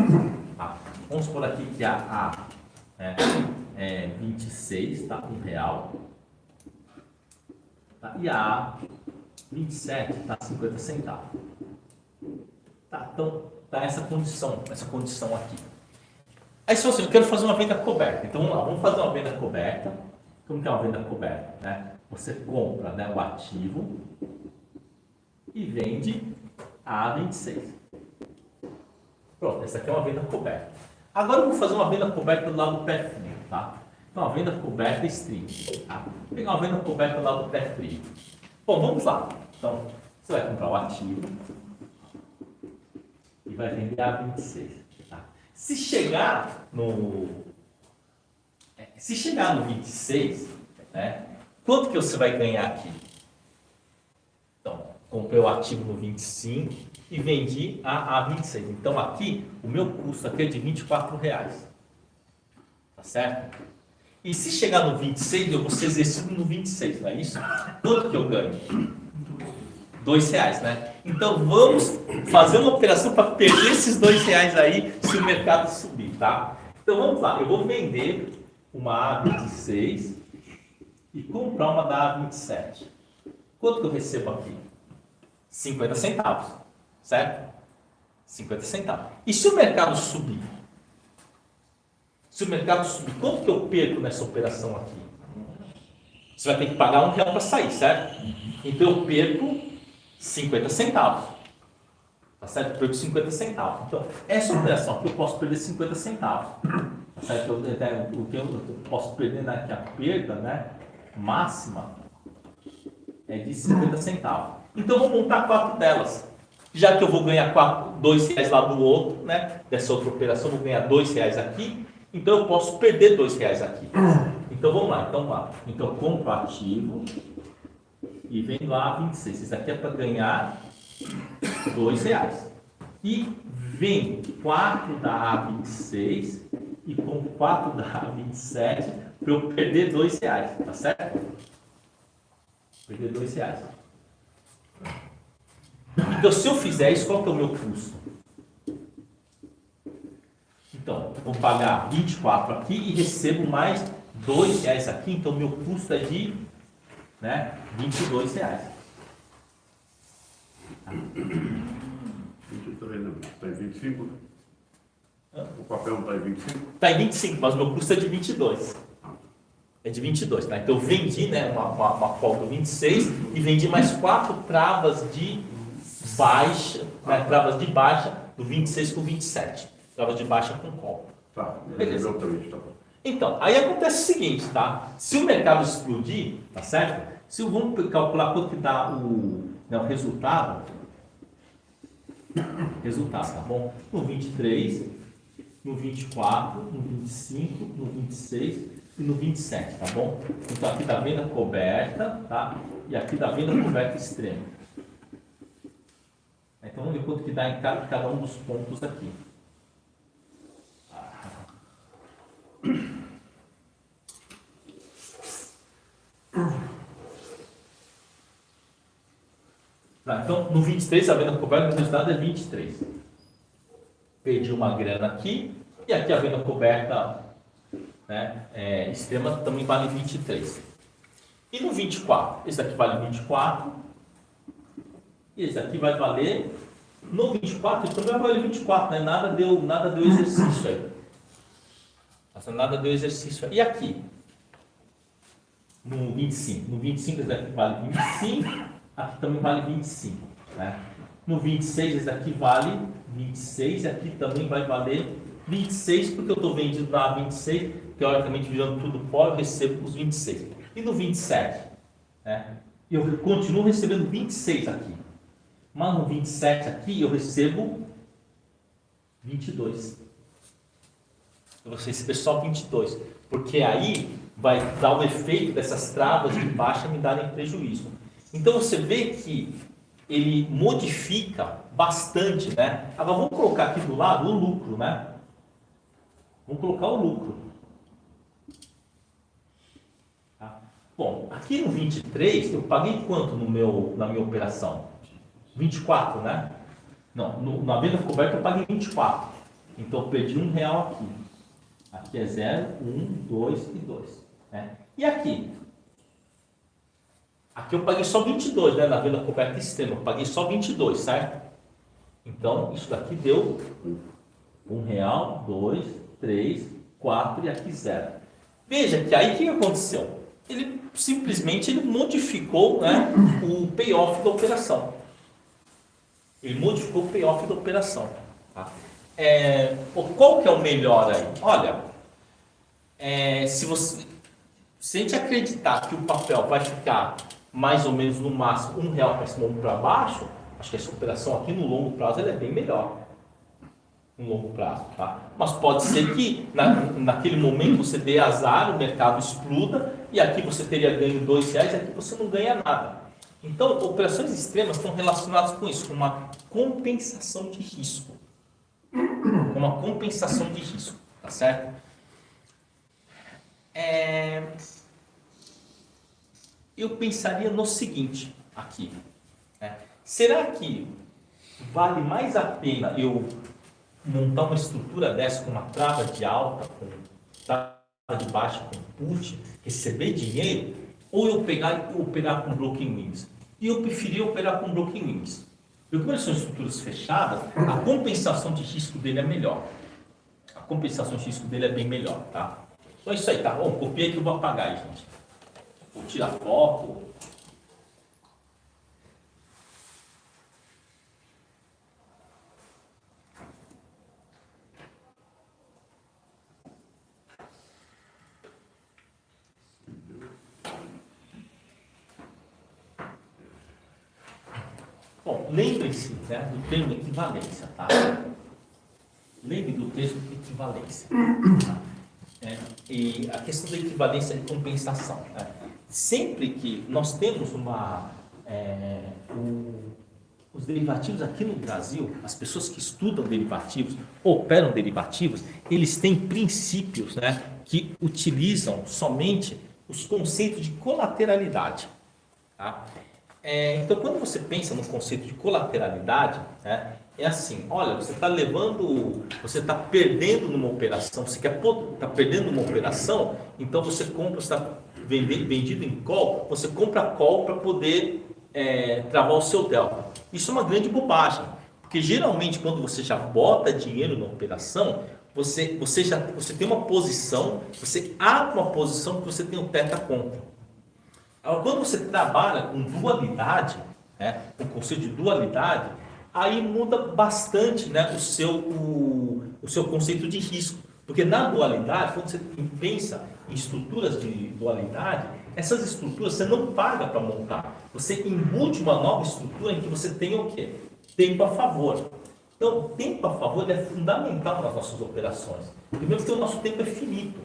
Tá? Vamos supor aqui que a é 26, tá? R$1. Tá? E a 27 está 50 centavos. Tá? Então, tá essa condição aqui. Aí se você, eu quero fazer uma venda coberta. Então vamos lá, vamos fazer uma venda coberta. Como que é uma venda coberta? Né? Você compra, né, o ativo e vende a 26. Pronto, essa aqui é uma venda coberta. Agora eu vou fazer uma venda coberta do lado do pé frio, tá? Então, uma venda coberta stream. Tá? Vou pegar uma venda coberta do lado do pé frio. Bom, vamos lá. Então, você vai comprar o ativo e vai vender a 26. Tá? Se chegar no 26, né, quanto que você vai ganhar aqui? Então, comprei o ativo no 25 e vendi a 26. Então, aqui, o meu custo aqui é de R$24. Tá certo? E se chegar no 26, eu vou ser exercido no 26, não é isso? Quanto que eu ganho? R$2, né? Então, vamos fazer uma operação para perder esses R$2 aí se o mercado subir, tá? Então, vamos lá. Eu vou vender uma A26 e comprar uma da A27. Quanto que eu recebo aqui? 50 centavos, certo? 50 centavos. E se o mercado subir? Se o mercado subir, quanto que eu perco nessa operação aqui? Você vai ter que pagar R$1 para sair, certo? Então eu perco 50 centavos. Tá certo? Eu perco 50 centavos. Então, essa operação aqui eu posso perder 50 centavos. Tá certo? O que eu posso perder aqui, a perda, né, máxima é de 50 centavos. Então eu vou montar 4 delas. Já que eu vou ganhar R$2 lá do outro, né, dessa outra operação, eu vou ganhar R$2 aqui. Então eu posso perder R$2 aqui. Então vamos lá, Então eu compro ativo e vendo a 26. Isso aqui é para ganhar R$2. E vendo 4 da A26 e compro 4 da A27 para eu perder R$2, tá certo? Perder R$2. Então se eu fizer isso, qual que é o meu custo? Então, vou pagar 24 aqui e recebo mais R$2 aqui, então meu custo é de, né, R$22. Está em 25? O papel não está em 25? Está em 25, mas o meu custo é de 22. É de 22, tá? Então eu vendi, né, uma call do 26 e vendi mais 4 travas de baixa, né, travas de baixa do 26 com 27. Travas de baixa com call. Tá, beleza. Tá bom. Então, aí acontece o seguinte, tá? Se o mercado explodir, tá certo? Se vamos calcular quanto que dá o resultado, tá bom? No 23, no 24, no 25, no 26 e no 27, tá bom? Então aqui dá venda coberta, tá? E aqui dá venda coberta extrema. Então vamos ver quanto que dá em cada um dos pontos aqui. Tá, então, no 23, a venda coberta, o resultado é 23. Perdi uma grana aqui, e aqui a venda coberta, né, extrema também vale 23. E no 24, esse aqui vale 24, e esse aqui vai valer, no 24, isso também vai valer 24, né? Nada deu exercício aí. Nada deu exercício aí. E aqui? No 25, esse aqui vale 25, aqui também vale 25, né? No 26, esse aqui vale 26, e aqui também vai valer 26, porque eu estou vendido na 26, teoricamente virando tudo pó, eu recebo os 26. E no 27, né? Eu continuo recebendo 26 aqui, mas no 27 aqui eu recebo 22. você receber só 22, porque aí vai dar o efeito dessas travas de baixa me darem prejuízo. Então você vê que ele modifica bastante, né? Agora vamos colocar aqui do lado o lucro, né? Vamos colocar o lucro. Tá? Bom, aqui no 23 eu paguei quanto na minha operação? 24, né? Não, na venda coberta eu paguei 24. Então eu perdi R$1 aqui. Aqui é 0, 1, 2 e 2. Né? E aqui? Aqui eu paguei só 22, né? Na venda coberta extrema, eu paguei só 22, certo? Então, isso daqui deu R$1, 2, 3, 4 e aqui 0. Veja que aí o que aconteceu? Ele simplesmente modificou, né, o payoff da operação. Ele modificou o payoff da operação. Tá? Qual que é o melhor aí? Olha, se a gente acreditar que o papel vai ficar mais ou menos no máximo R$1 para cima ou para baixo, acho que essa operação aqui no longo prazo ela é bem melhor. No longo prazo, tá? Mas pode ser que naquele momento você dê azar, o mercado exploda e aqui você teria ganho R$2 e aqui você não ganha nada. Então, operações extremas estão relacionadas com isso, com uma compensação de risco. Uma compensação de risco, tá certo? Eu pensaria no seguinte aqui. Será que vale mais a pena eu montar uma estrutura dessa com uma trava de alta, com trava de baixa, com put, receber dinheiro, ou eu pegar e operar com broken wings? E eu preferia operar com broken wings. Porque como são estruturas fechadas, a compensação de risco dele é melhor. A compensação de risco dele é bem melhor, tá? Então é isso aí, tá bom? Copiei que eu vou apagar aí, gente. Vou tirar foto. Bom, lembre-se, né, do termo equivalência, tá? Lembre do termo equivalência. Tá? E a questão da equivalência de compensação. Né? Sempre que nós temos os derivativos aqui no Brasil, as pessoas que estudam derivativos, operam derivativos, eles têm princípios, né, que utilizam somente os conceitos de colateralidade. Tá? Então, quando você pensa no conceito de colateralidade, né, é assim, olha, você está perdendo numa operação, está perdendo numa operação, então você compra, está vendido em call, você compra call para poder travar o seu delta. Isso é uma grande bobagem, porque geralmente quando você já bota dinheiro na operação, você tem uma posição, você abre uma posição que você tem um teta contra. Agora, quando você trabalha com dualidade, né, com o conceito de dualidade, aí muda bastante, né, o seu conceito de risco. Porque na dualidade, quando você pensa em estruturas de dualidade, essas estruturas você não paga para montar. Você embute uma nova estrutura em que você tem o quê? Tempo a favor. Então, tempo a favor é fundamental nas nossas operações. Primeiro porque o nosso tempo é finito.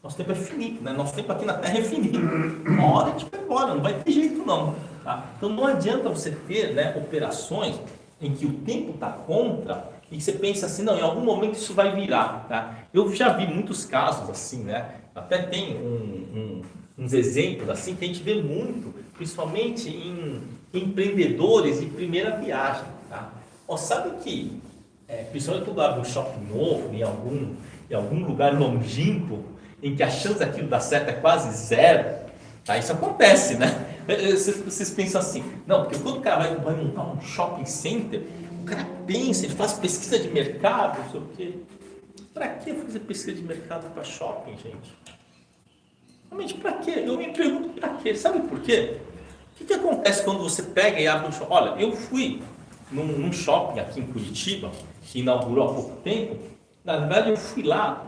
Nosso tempo é finito, né? Nosso tempo aqui na Terra é finito. Uma hora a gente vai embora, não vai ter jeito não. Tá? Então não adianta você ter, né, operações em que o tempo está contra e você pensa assim, não, em algum momento isso vai virar. Tá? Eu já vi muitos casos assim, né? Até tem uns exemplos assim que a gente vê muito, principalmente em empreendedores de primeira viagem. Tá? Sabe que, principalmente quando abre um shopping novo, em algum lugar longínquo, em que a chance daquilo dar certo é quase zero, tá? Isso acontece, né? Vocês pensam assim, não, porque quando o cara vai montar um shopping center, o cara pensa, ele faz pesquisa de mercado, não sei o quê. Para que fazer pesquisa de mercado para shopping, gente? Realmente, para quê? Eu me pergunto para quê? Sabe por quê? O que acontece quando você pega e abre um shopping? Olha, eu fui num shopping aqui em Curitiba, que inaugurou há pouco tempo. Na verdade, eu fui lá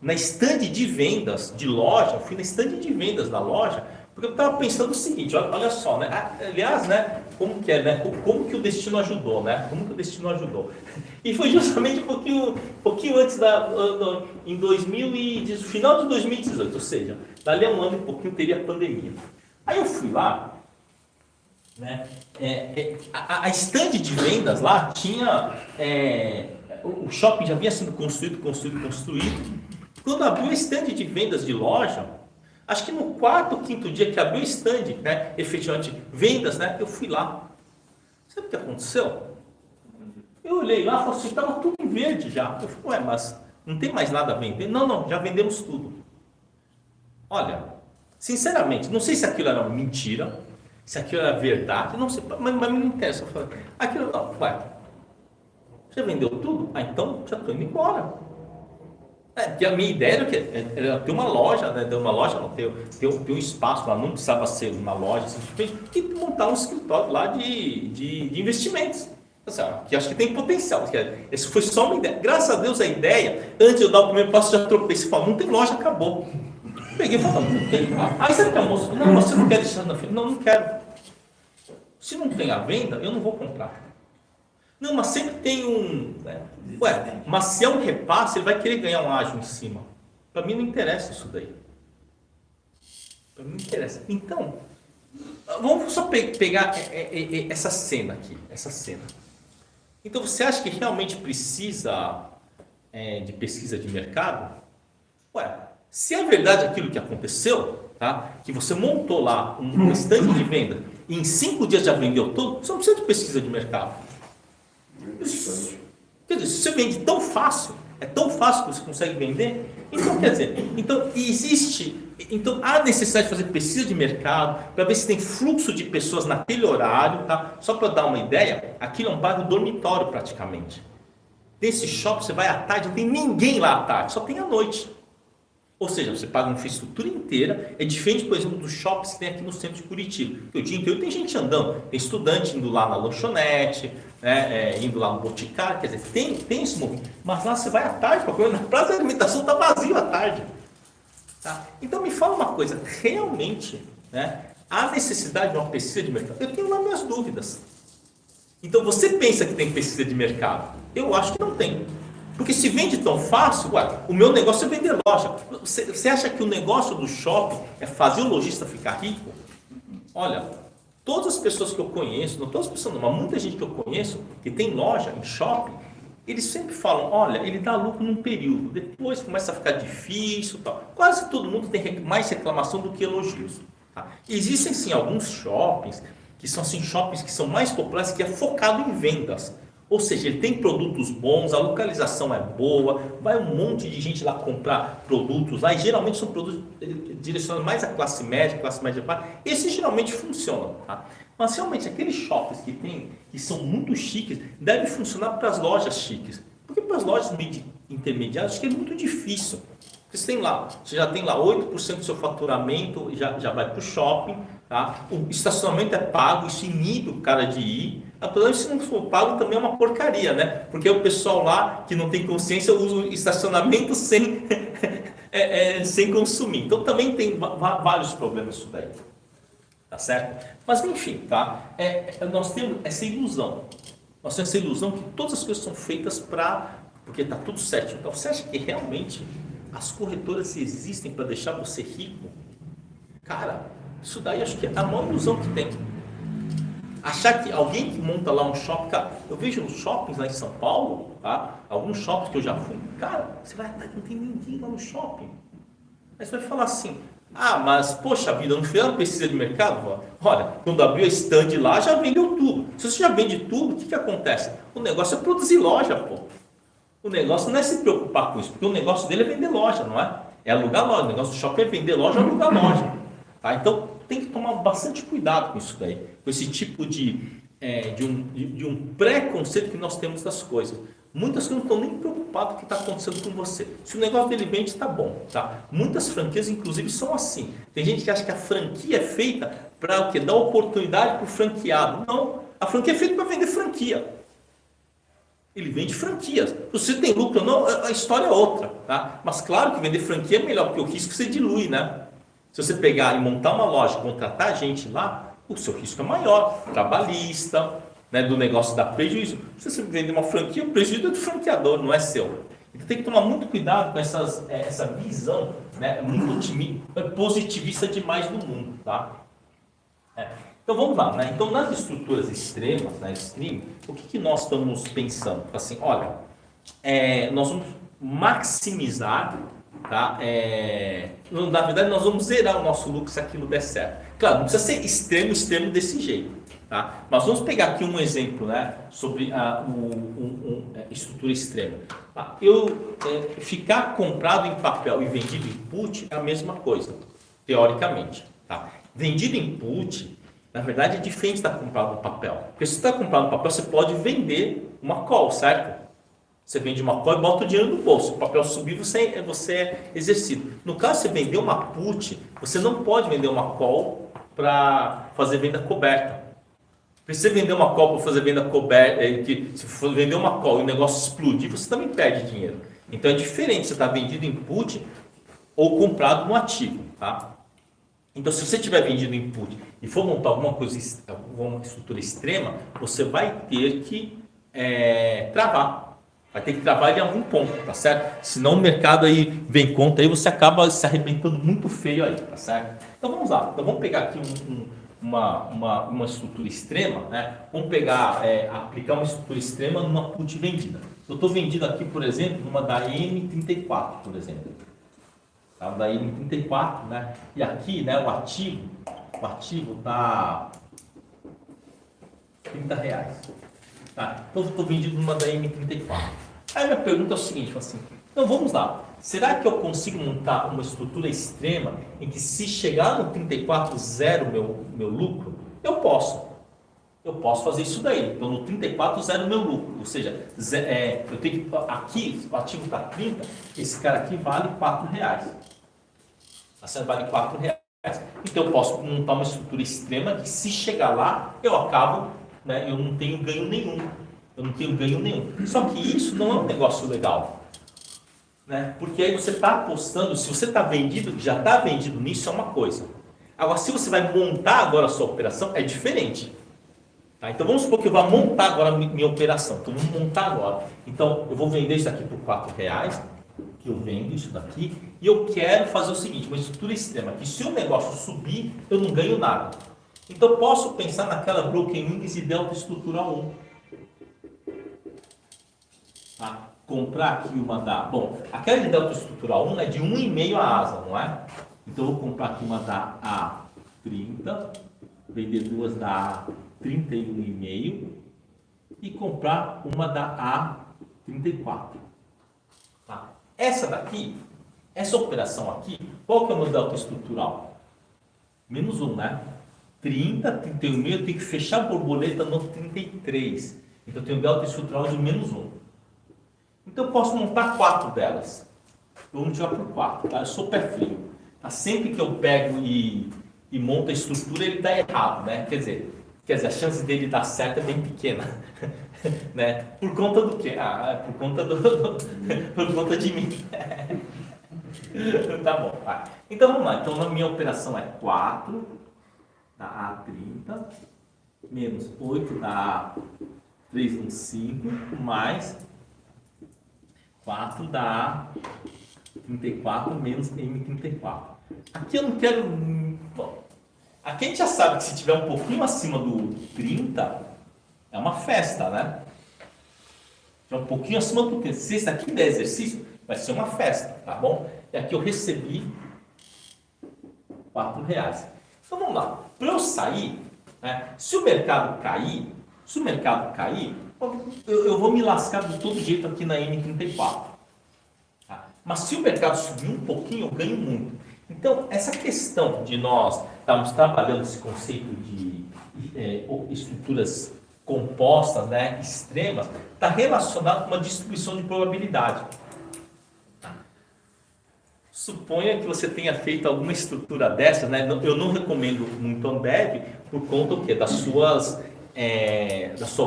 na estande de vendas de loja, eu fui na estande de vendas da loja Porque eu estava pensando o seguinte, olha só, né? Aliás, né? Como que é, né? Como que o destino ajudou, né? Como que o destino ajudou? E foi justamente um pouquinho antes em 2018, final de 2018, ou seja, dali a um ano e pouquinho teria a pandemia. Aí eu fui lá, né? A estande de vendas lá tinha, o shopping já vinha sendo construído. Quando abriu a estande de vendas de loja, acho que no quarto ou quinto dia que abriu o stand, né, efetivamente, vendas, né, eu fui lá. Sabe o que aconteceu? Eu olhei lá e falei assim, estava tudo em verde já. Eu falei, ué, mas não tem mais nada a vender? Não, já vendemos tudo. Olha, sinceramente, não sei se aquilo era mentira, se aquilo era verdade, não sei, mas me interessa. Eu falei, aquilo, não, ué, você vendeu tudo? Ah, então já estou indo embora. Porque a minha ideia era ter uma loja, né? Ter uma loja, não, ter um espaço lá, não precisava ser uma loja, simplesmente, e montar um escritório lá de investimentos. Assim, que acho que tem potencial. Esse foi só uma ideia. Graças a Deus a ideia, antes de eu dar o primeiro passo, já tropecei e falei, não tem loja, acabou. Peguei e falei, não tem. Aí sabe que a moça falou, não, você não quer deixar na frente? Não quero. Se não tem a venda, eu não vou comprar. Não, mas sempre tem um... Né? Ué, mas se é um repasse, ele vai querer ganhar um ágio em cima. Para mim não interessa isso daí. Para mim não interessa. Então, vamos só pegar essa cena aqui. Essa cena. Então, você acha que realmente precisa de pesquisa de mercado? Ué, se é verdade aquilo que aconteceu, tá? Que você montou lá um stand de venda e em 5 dias já vendeu todo, você não precisa de pesquisa de mercado. Quer dizer, se você vende tão fácil, é tão fácil que você consegue vender, então quer dizer, então há necessidade de fazer pesquisa de mercado para ver se tem fluxo de pessoas naquele horário, tá? Só para dar uma ideia, aquilo é um bairro dormitório praticamente. Desse shopping você vai à tarde, não tem ninguém lá à tarde, só tem à noite. Ou seja, você paga uma infraestrutura inteira, é diferente, por exemplo, dos shoppings que tem aqui no centro de Curitiba. Porque o dia inteiro tem gente andando, tem estudante indo lá na lanchonete, né, indo lá no Boticário, quer dizer, tem esse movimento. Mas lá você vai à tarde, na praça de alimentação está vazio à tarde. Tá? Então me fala uma coisa, realmente, né, há necessidade de uma pesquisa de mercado? Eu tenho lá minhas dúvidas. Então você pensa que tem pesquisa de mercado? Eu acho que não tem. Porque se vende tão fácil, o meu negócio é vender loja. Você acha que o negócio do shopping é fazer o lojista ficar rico? Olha, todas as pessoas que eu conheço, não todas as pessoas, mas muita gente que eu conheço que tem loja em shopping, eles sempre falam, olha, ele dá lucro num período, depois começa a ficar difícil, tal. Quase todo mundo tem mais reclamação do que elogios. Tá? Existem sim alguns shoppings que são assim, shoppings que são mais populares, que é focado em vendas. Ou seja, ele tem produtos bons, a localização é boa, vai um monte de gente lá comprar produtos lá, e geralmente são produtos direcionados mais à classe média baixa. Esses geralmente funcionam, tá? Mas realmente aqueles shoppings que são muito chiques, devem funcionar para as lojas chiques. Porque para as lojas intermediárias, acho que é muito difícil. Porque você já tem lá 8% do seu faturamento, já vai para o shopping, tá? O estacionamento é pago, isso inibe o cara de ir. Apesar de se não for pago também é uma porcaria, né? Porque o pessoal lá que não tem consciência usa o estacionamento sem consumir. Então também tem vários problemas isso daí. Tá certo? Mas enfim, tá? Nós temos essa ilusão. Nós temos essa ilusão que todas as coisas são feitas porque está tudo certo. Então você acha que realmente as corretoras existem para deixar você rico? Cara, isso daí acho que é a maior ilusão que tem. Achar que alguém que monta lá um shopping, cara, eu vejo nos shoppings lá em São Paulo, tá? Alguns shoppings que eu já fui, cara, você vai não tem ninguém lá no shopping. Aí você vai falar assim, mas poxa vida, não foi uma pesquisa de mercado? Olha, quando abriu a stand lá, já vendeu tudo. Se você já vende tudo, o que acontece? O negócio é produzir loja, pô. O negócio não é se preocupar com isso, porque o negócio dele é vender loja, não é? É alugar loja, o negócio do shopping é vender loja, alugar loja. Tá? Então, tem que tomar bastante cuidado com isso daí, com esse tipo de um preconceito que nós temos das coisas. Muitas coisas não estão nem preocupadas com o que está acontecendo com você. Se o negócio dele vende, está bom. Tá? Muitas franquias, inclusive, são assim. Tem gente que acha que a franquia é feita para o quê? Dar oportunidade para o franqueado. Não, a franquia é feita para vender franquia. Ele vende franquias. Se você tem lucro ou não, a história é outra. Tá? Mas claro que vender franquia é melhor, porque o risco você dilui, né? Se você pegar e montar uma loja, contratar gente lá, o seu risco é maior, trabalhista, né, do negócio dá prejuízo. Se você vender uma franquia, o prejuízo é do franqueador, não é seu. Então tem que tomar muito cuidado com essa visão, né, muito positivista demais do mundo, tá? Então vamos lá, né? Então nas estruturas extremas, na extreme, o que nós estamos pensando? Assim, olha, nós vamos maximizar, tá? Na verdade, nós vamos zerar o nosso lucro se aquilo der certo. Claro, não precisa ser extremo desse jeito, tá? Mas vamos pegar aqui um exemplo, né, sobre estrutura extrema. Tá? Ficar comprado em papel e vendido em put é a mesma coisa, teoricamente. Tá? Vendido em put, na verdade, é diferente de estar comprado no papel. Porque se você está comprado no papel, você pode vender uma call, certo? Você vende uma call e bota o dinheiro no bolso. O papel subir, você é exercido. No caso, você vender uma put, você não pode vender uma call para fazer venda coberta. Se você vender uma call para fazer venda coberta, se for vender uma call e o negócio explodir, você também perde dinheiro. Então é diferente você estar vendido em put ou comprado no ativo, tá? Então, se você tiver vendido em put e for montar alguma estrutura extrema, você vai ter que travar. Vai ter que travar ele em algum ponto, tá certo? Senão o mercado aí vem contra, aí você acaba se arrebentando muito feio aí, tá certo? Então vamos lá, então vamos pegar aqui uma estrutura extrema, né? Vamos pegar, aplicar uma estrutura extrema numa put vendida. Eu estou vendido aqui, por exemplo, numa da M34, por exemplo. Tá? Da M34, né? E aqui, né, o ativo está R$30. Tá? Então eu estou vendido numa da M34. Aí a minha pergunta é o seguinte, assim, então vamos lá. Será que eu consigo montar uma estrutura extrema em que se chegar no 34 zero meu lucro? Eu posso. Eu posso fazer isso daí. Então no 34 zero meu lucro. Ou seja, eu tenho que, aqui o ativo está 30, esse cara aqui vale R$4. Assim, vale R$4. Então eu posso montar uma estrutura extrema que se chegar lá, eu acabo, né, eu não tenho ganho nenhum. Só que isso não é um negócio legal. Né? Porque aí você está apostando, se você está vendido, já está vendido nisso, é uma coisa. Agora, se você vai montar agora a sua operação, é diferente. Tá? Então vamos supor que eu vou montar agora a minha operação. Então vamos montar agora. Então eu vou vender isso aqui por R$4, que eu vendo isso daqui, e eu quero fazer o seguinte, uma estrutura extrema, que se o negócio subir, eu não ganho nada. Então eu posso pensar naquela Broken Wings e Delta Estrutural 1. Tá? Comprar aqui uma da... Bom, aquela de Delta Estrutural 1 é de 1,5 a asa, não é? Então eu vou comprar aqui uma da A30, vender duas da A31,5 e comprar uma da A34. Tá? Essa daqui, essa operação aqui, qual que é o meu delta estrutural? Menos 1, né? 30, 31,5, eu tenho que fechar a borboleta no 33. Então eu tenho um delta estrutural de menos 1. Então eu posso montar 4 delas. Vamos tirar por 4, tá? Eu sou pé frio. Tá? Sempre que eu pego e monto a estrutura, ele dá errado, né? Quer dizer, a chance dele dar certo é bem pequena. Né? Por conta do quê? Por conta de mim. Tá bom, vai. Então vamos lá. Então a minha operação é 4 da A30 menos 8 da A315 mais 4 da A34 menos M34. Aqui eu não quero... Bom, aqui a gente já sabe que se tiver um pouquinho acima do 30, é uma festa, né? Se tiver um pouquinho acima do 30, se esse aqui der exercício, vai ser uma festa, tá bom? E aqui eu recebi R$4. Então vamos lá. Para eu sair, né, se o mercado cair, eu vou me lascar de todo jeito aqui na M34. Tá? Mas se o mercado subir um pouquinho, eu ganho muito. Então, essa questão de nós estarmos trabalhando esse conceito de estruturas compostas, né, extremas, está relacionado com uma distribuição de probabilidade. Suponha que você tenha feito alguma estrutura dessa, né? Eu não recomendo muito Ambev por conta do quê? Da sua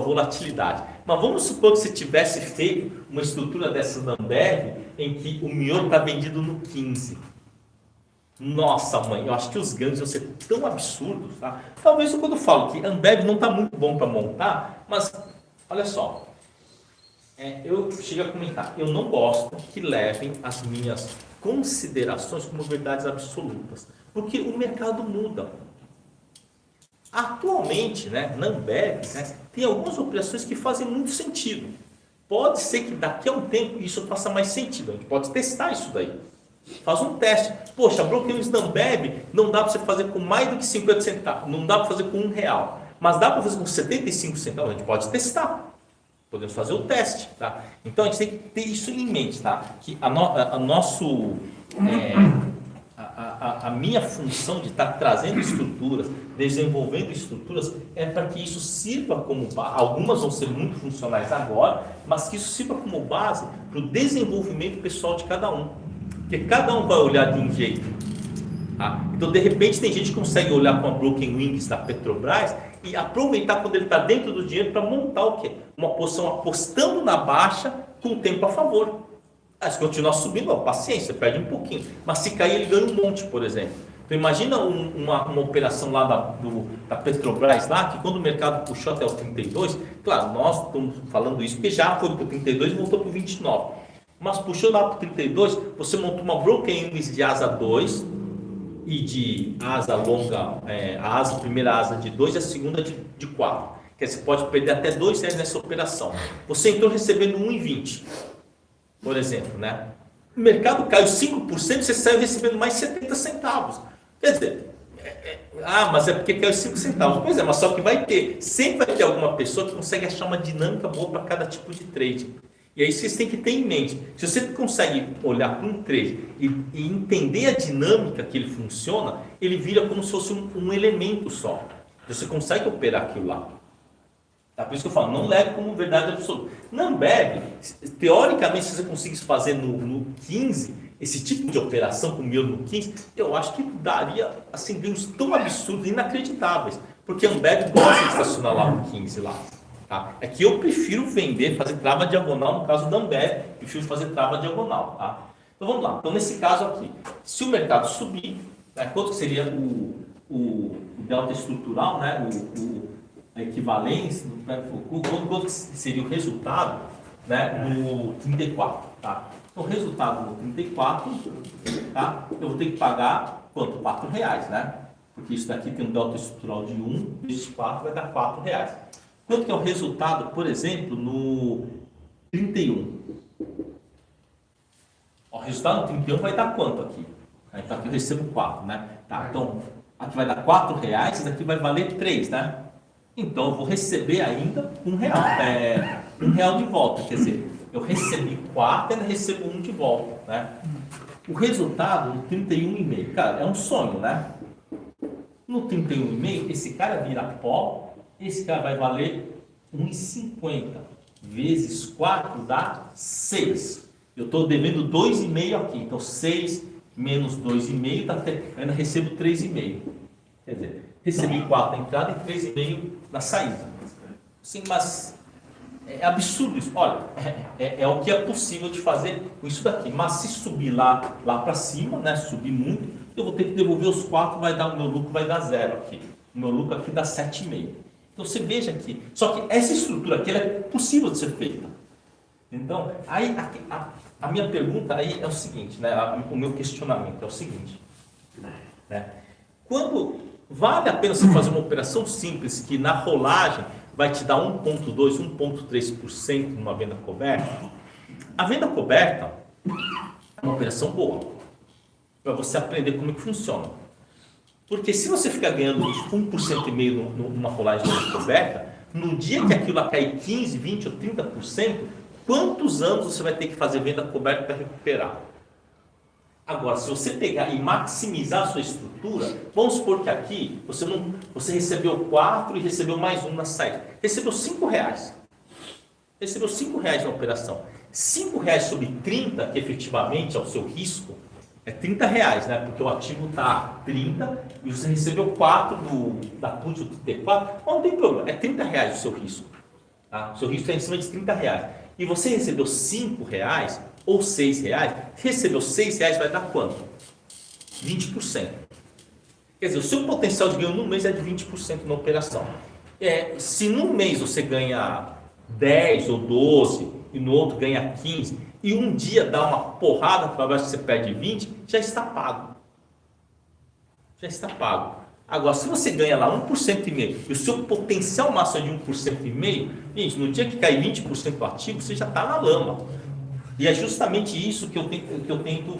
volatilidade. Mas vamos supor que você tivesse feito uma estrutura dessa da Ambev em que o miolo está vendido no 15. Nossa, mãe, eu acho que os ganhos vão ser tão absurdos, tá? Talvez quando eu falo que Ambev não está muito bom para montar, mas olha só, eu chego a comentar, eu não gosto que levem as minhas considerações como verdades absolutas, porque o mercado muda. Atualmente, né, na Ambev, né, tem algumas operações que fazem muito sentido. Pode ser que daqui a um tempo isso faça mais sentido, a gente pode testar isso daí. Faz um teste. Poxa, bloqueio da Ambev não dá para você fazer com mais do que 50 centavos, não dá para fazer com R$1, mas dá para fazer com 75 centavos, a gente pode testar. Podemos fazer o teste, tá? Então a gente tem que ter isso em mente, tá? Que a minha função de estar trazendo estruturas, desenvolvendo estruturas, é para que isso sirva como base. Algumas vão ser muito funcionais agora, mas que isso sirva como base para o desenvolvimento pessoal de cada um. Porque cada um vai olhar de um jeito. Tá? Então, de repente, tem gente que consegue olhar com a Broken Wings da Petrobras e aproveitar quando ele está dentro do dinheiro para montar o quê? Uma posição apostando na baixa com o tempo a favor. Se continuar subindo, paciência, perde um pouquinho. Mas se cair, ele ganha um monte, por exemplo. Então imagina uma operação lá da Petrobras, lá, que quando o mercado puxou até os 32, claro, nós estamos falando isso porque já foi para o 32 e voltou para o 29. Mas puxou lá para o 32, você montou uma Broken Wings de asa 2 e de asa longa, a primeira asa de 2 e a segunda de 4. Que você pode perder até R$2 nessa operação. Você entrou recebendo 1,20. Por exemplo, né? O mercado caiu 5%, você saiu recebendo mais 70 centavos. Quer dizer, mas é porque caiu 5 centavos. Pois é, mas só que sempre vai ter alguma pessoa que consegue achar uma dinâmica boa para cada tipo de trade. E aí vocês têm que ter em mente, se você consegue olhar para um trade e entender a dinâmica que ele funciona, ele vira como se fosse um elemento só. Você consegue operar aquilo lá. Tá? Por isso que eu falo, não leve como verdade absoluta. Na Ambev, teoricamente, se você conseguisse fazer no 15, esse tipo de operação com o meu no 15, eu acho que daria assim, ganhos tão absurdos, inacreditáveis. Porque a Ambev gosta de estacionar lá no 15. Lá, tá? É que eu prefiro vender, fazer trava diagonal, no caso da Ambev, prefiro fazer trava diagonal. Tá? Então vamos lá. Então nesse caso aqui, se o mercado subir, né, quanto seria o delta estrutural, né, a equivalência, quanto seria o resultado, né, no 34, tá? Então, o resultado no 34, tá? Eu vou ter que pagar quanto? R$4, né? Porque isso daqui tem um delta estrutural de 1, vezes 4 vai dar R$4. Quanto que é o resultado, por exemplo, no 31? O resultado no 31 vai dar quanto aqui? Então aqui eu recebo 4, né? Tá, então aqui vai dar R$4, isso daqui vai valer 3, né? Então eu vou receber ainda R$1, R$1 de volta, quer dizer, eu recebi 4 e ainda recebo 1 de volta, né? O resultado no 31,5, cara, é um sonho, né? No 31,5, esse cara vira pó, esse cara vai valer 1,50 vezes 4 dá 6. Eu estou devendo 2,5 aqui, então 6 menos 2,5, eu ainda recebo 3,5. Quer dizer, recebi 4 na entrada e 3,5 na saída. Sim, mas é absurdo isso. Olha, é o que é possível de fazer com isso daqui. Mas se subir lá para cima, né, subir muito, eu vou ter que devolver os 4, o meu lucro vai dar 0 aqui. O meu lucro aqui dá 7,5. Então você veja aqui. Só que essa estrutura aqui ela é possível de ser feita. Então, aí a minha pergunta aí é o seguinte, né, o meu questionamento é o seguinte, né? Quando vale a pena você fazer uma operação simples que na rolagem vai te dar 1,2%, 1,3% numa venda coberta? A venda coberta é uma operação boa para você aprender como é que funciona. Porque se você ficar ganhando 1,5% numa rolagem de venda coberta, no dia que aquilo cair 15%, 20% ou 30%, quantos anos você vai ter que fazer venda coberta para recuperar? Agora, se você pegar e maximizar a sua estrutura, vamos supor que aqui você recebeu 4 e recebeu mais 1 na saída. Recebeu R$5. Recebeu R$5 na operação. R$5 sobre 30, que efetivamente é o seu risco, é R$30, né? Porque o ativo está 30 e você recebeu 4 da put do T4, não tem problema, é R$30 o seu risco. Tá? O seu risco é em cima de R$30. E você recebeu R$5 ou R$6, recebeu R$6, vai dar quanto? 20%. Quer dizer, o seu potencial de ganho no mês é de 20% na operação. Se num mês você ganha 10 ou 12 e no outro ganha 15 e um dia dá uma porrada para baixo que você perde 20, já está pago. Já está pago. Agora, se você ganha lá 1,5% e o seu potencial máximo é de 1,5%, gente, no dia que cair 20% do ativo, você já está na lama. E é justamente isso que eu tento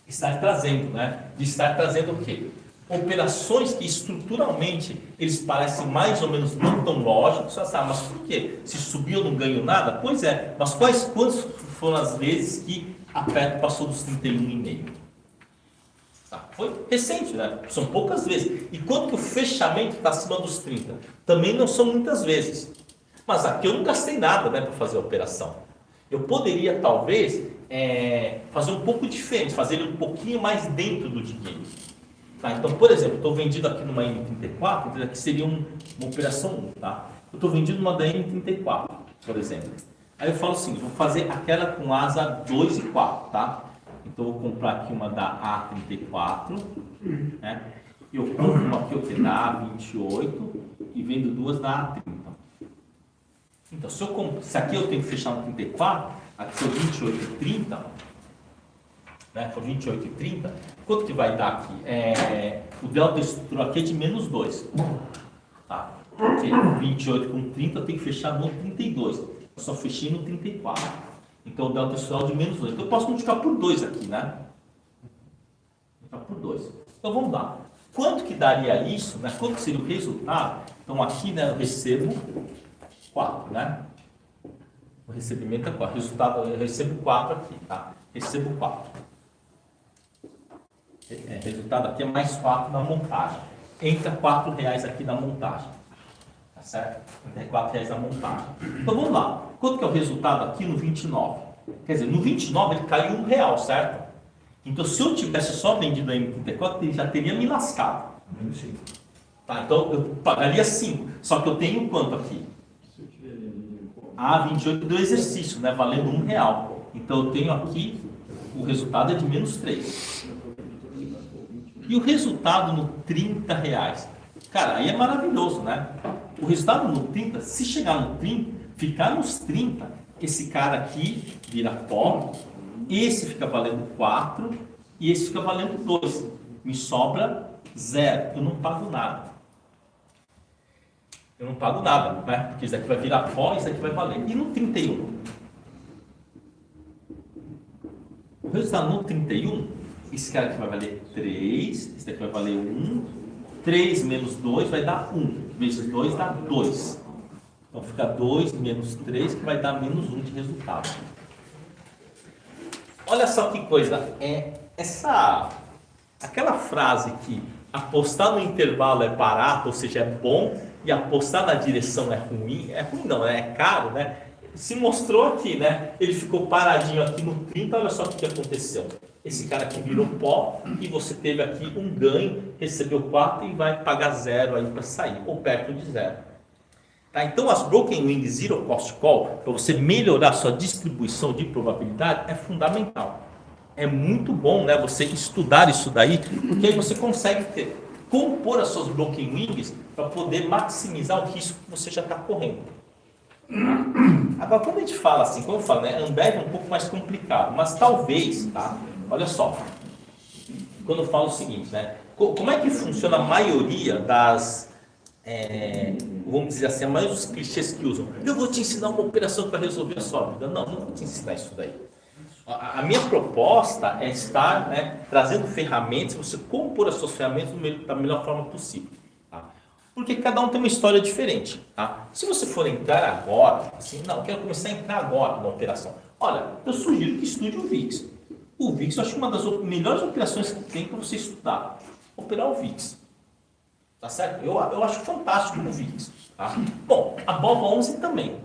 estar trazendo, né? De estar trazendo o quê? Operações que estruturalmente eles parecem mais ou menos não tão lógicos, mas por quê? Se subiu eu não ganho nada? Pois é, mas quais foram as vezes que a Petro passou dos 31,5? Foi recente, né? São poucas vezes. E quanto que o fechamento está acima dos 30? Também não são muitas vezes. Mas aqui eu não gastei nada, né, para fazer a operação. Eu poderia, talvez, fazer um pouco diferente, fazer ele um pouquinho mais dentro do dinheiro. Tá? Então, por exemplo, estou vendido aqui numa M34, aqui seria uma operação 1. Tá? Eu estou vendido numa da M34, por exemplo. Aí eu falo assim, vou fazer aquela com asa 2 e 4, tá? Então, eu vou comprar aqui uma da A34, né? Eu compro uma aqui da A28 e vendo duas da A30. Então, se aqui eu tenho que fechar no 34, aqui for 28 e 30, né? For 28 e 30, quanto que vai dar aqui? O delta estrutural aqui é de menos 2. Tá? Porque 28 com 30 eu tenho que fechar no 32. Eu só fechei no 34. Então, o delta estrutural de menos 2. Então, eu posso multiplicar por 2 aqui, né? Multiplicar por 2. Então, vamos lá. Quanto que daria isso, né? Quanto seria o resultado? Então, aqui, né, eu recebo 4, né? O recebimento é 4. Resultado, eu recebo 4 aqui, tá? Recebo 4. Resultado aqui é mais 4 na montagem. Entra R$4 aqui na montagem. Tá certo? Entra R$4 na montagem. Então, vamos lá. Quanto que é o resultado aqui no 29? Quer dizer, no 29 ele caiu R$1, certo? Então, se eu tivesse só vendido a M34, ele já teria me lascado. Tá? Então, eu pagaria 5. Só que eu tenho quanto aqui? A28 do exercício, né? Valendo R$1. Então, eu tenho aqui, o resultado é de menos 3. E o resultado no R$30? Cara, aí é maravilhoso, né? O resultado no 30, se chegar no 30, ficar nos 30, esse cara aqui vira pó, esse fica valendo 4 e esse fica valendo 2. Me sobra 0. Eu não pago nada. Eu não pago nada, né? Porque isso aqui vai virar pó e isso aqui vai valer. E no 31? O resultado no 31, esse cara aqui vai valer 3, esse aqui vai valer 1, 3 menos 2 vai dar 1, vezes 2 dá 2. Então fica 2 menos 3, que vai dar menos 1 de resultado. Olha só que coisa, aquela frase que apostar no intervalo é barato, ou seja, é bom, e apostar na direção é ruim não, é caro, né? Se mostrou aqui, né? Ele ficou paradinho aqui no 30, olha só o que aconteceu. Esse cara aqui virou pó e você teve aqui um ganho, recebeu 4 e vai pagar 0 aí para sair, ou perto de 0. Tá? Então, as Broken Wing Zero Cost Call, para você melhorar sua distribuição de probabilidade, é fundamental. É muito bom, né, você estudar isso daí, porque aí você consegue compor as suas Broken Wings para poder maximizar o risco que você já está correndo. Agora, quando a gente fala assim, como eu falo, né, Ambev é um pouco mais complicado, mas talvez, tá? Olha só, quando eu falo o seguinte, né, como é que funciona a maioria das, vamos dizer assim, a maioria dos clichês que usam? Eu vou te ensinar uma operação para resolver a sua vida. Não vou te ensinar isso daí. A minha proposta é estar, né, trazendo ferramentas, você compor as suas ferramentas da melhor forma possível. Tá? Porque cada um tem uma história diferente. Tá? Se você for entrar agora, assim, não, eu quero começar a entrar agora na operação. Olha, eu sugiro que estude o VIX. O VIX eu acho que uma das melhores operações que tem para você estudar. Operar o VIX. Tá certo? Eu acho fantástico o VIX. Tá? Bom, a BOVA 11 também.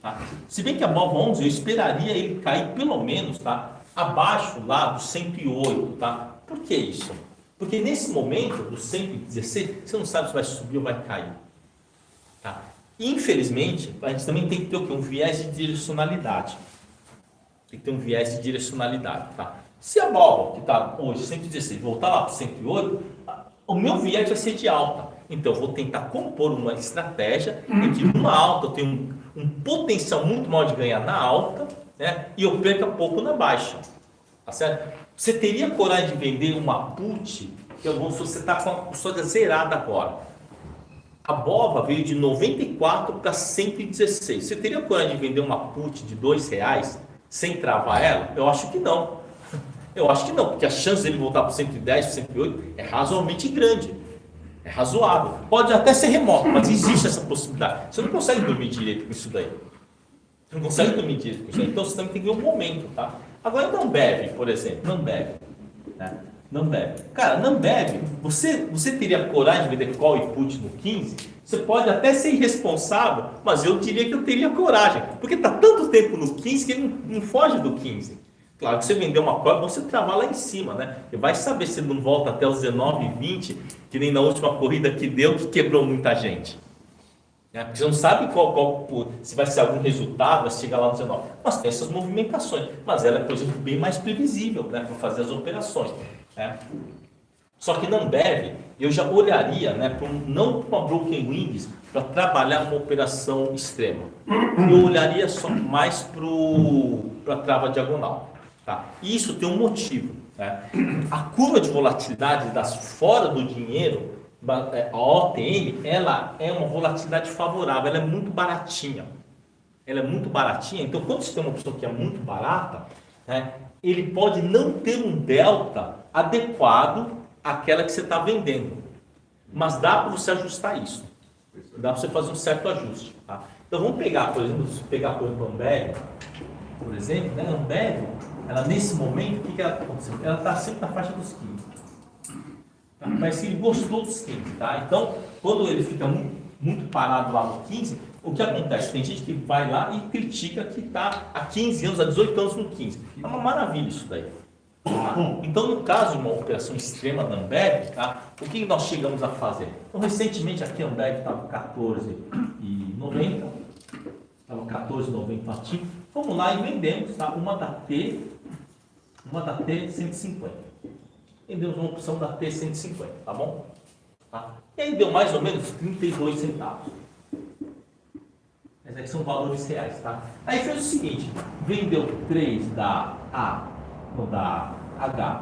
Tá? Se bem que a BOVA 11 eu esperaria ele cair pelo menos, tá, abaixo lá do 108. Tá? Por que isso? Porque nesse momento, do 116, você não sabe se vai subir ou vai cair. Tá? Infelizmente, a gente também tem que ter o quê? Um viés de direcionalidade. Tem que ter um viés de direcionalidade. Tá? Se a bola, que está hoje 116, voltar lá para 108, o meu viés vai ser de alta. Então, eu vou tentar compor uma estratégia em que numa alta eu tenho um potencial muito maior de ganhar na alta, né? E eu perca pouco na baixa. Tá certo? Você teria coragem de vender uma put, que você está com a custódia zerada agora. A BOVA veio de 94 para 116. Você teria coragem de vender uma put de R$2 sem travar ela? Eu acho que não. Eu acho que não, porque a chance dele voltar para 110, para 108 é razoavelmente grande. É razoável. Pode até ser remoto, mas existe essa possibilidade. Você não consegue dormir direito com isso daí. Você não consegue dormir direito com isso daí. Então você também tem que ver o momento, tá? Agora, não bebe, por exemplo. Não bebe. Né? Não bebe. Cara, não bebe. Você teria coragem de vender call e put no 15? Você pode até ser irresponsável, mas eu diria que eu teria coragem. Porque está tanto tempo no 15 que ele não foge do 15. Claro que você vender uma call, você travar lá em cima, né? E vai saber se ele não volta até os 19,20, que nem na última corrida que deu, que quebrou muita gente. Porque você não sabe se vai ser algum resultado, vai chegar lá no 19. Mas tem essas movimentações. Mas ela é, por exemplo, bem mais previsível, né, para fazer as operações. Né? Só que não deve, eu já olharia, né, não para uma broken wings, para trabalhar uma operação extrema. Eu olharia só mais para a trava diagonal. Tá? E isso tem um motivo. Né? A curva de volatilidade das fora do dinheiro, a OTM, ela é uma volatilidade favorável, ela é muito baratinha. Ela é muito baratinha, então quando você tem uma opção que é muito barata, né, ele pode não ter um delta adequado àquela que você está vendendo. Mas dá para você ajustar isso. Dá para você fazer um certo ajuste. Tá? Então vamos pegar, por exemplo, a Ambev, por exemplo, né? A Ambev, ela nesse momento, o que ela está acontecendo? Ela está sempre na faixa dos 15. Tá? Mas se ele gostou dos 15, tá? Então, quando ele fica muito parado lá no 15, o que acontece? Tem gente que vai lá e critica que está há 15 anos, há 18 anos no 15. É uma maravilha isso daí. Tá? Então, no caso de uma operação extrema da Ambev, tá? O que nós chegamos a fazer? Então, recentemente aqui a Ambev estava 14,90, estava 14,90 ativo. Vamos lá e vendemos, tá? Uma da T 150. Vendemos uma opção da T 150, tá bom? Tá? E aí deu mais ou menos 32 centavos. Esses aqui são valores reais, tá? Aí fez o seguinte, vendeu 3 da H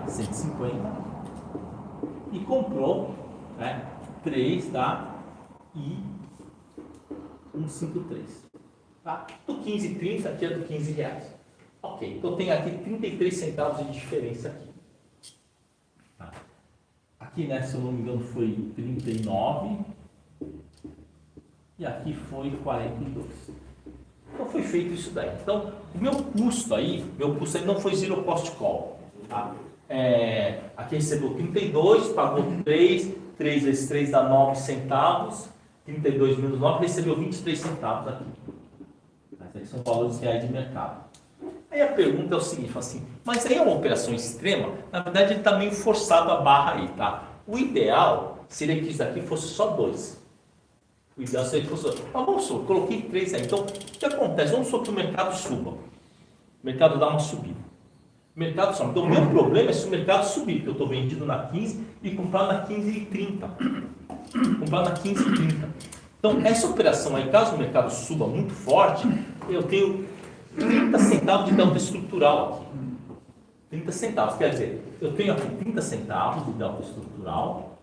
150 e comprou, né, 3 da I 153. Tá? Do 15,30 aqui é do 15 reais. Ok, então tem aqui 33 centavos de diferença aqui. Tá? Aqui, né, se eu não me engano, foi 39 e aqui foi 42. Então foi feito isso daí. Então, o meu custo aí não foi zero cost call. Tá? Aqui recebeu 32, pagou 3 vezes 3 dá 9 centavos, 32 menos 9, recebeu 23 centavos aqui. Esses aqui são valores reais de mercado. Aí a pergunta é o seguinte, assim, mas aí é uma operação extrema? Na verdade ele está meio forçado a barra aí, tá? O ideal seria que isso daqui fosse só 2. O ideal seria que fosse 2. Mas vamos supor, coloquei 3 aí. Então, o que acontece? Vamos supor que o mercado suba. O mercado dá uma subida. O mercado sobe. Então, o meu problema é se o mercado subir, porque eu estou vendido na 15 e comprar na 15,30. Comprar na 15,30. Então, essa operação aí, caso o mercado suba muito forte, eu tenho 30 centavos de delta estrutural aqui. 30 centavos, quer dizer, eu tenho aqui 30 centavos de delta estrutural,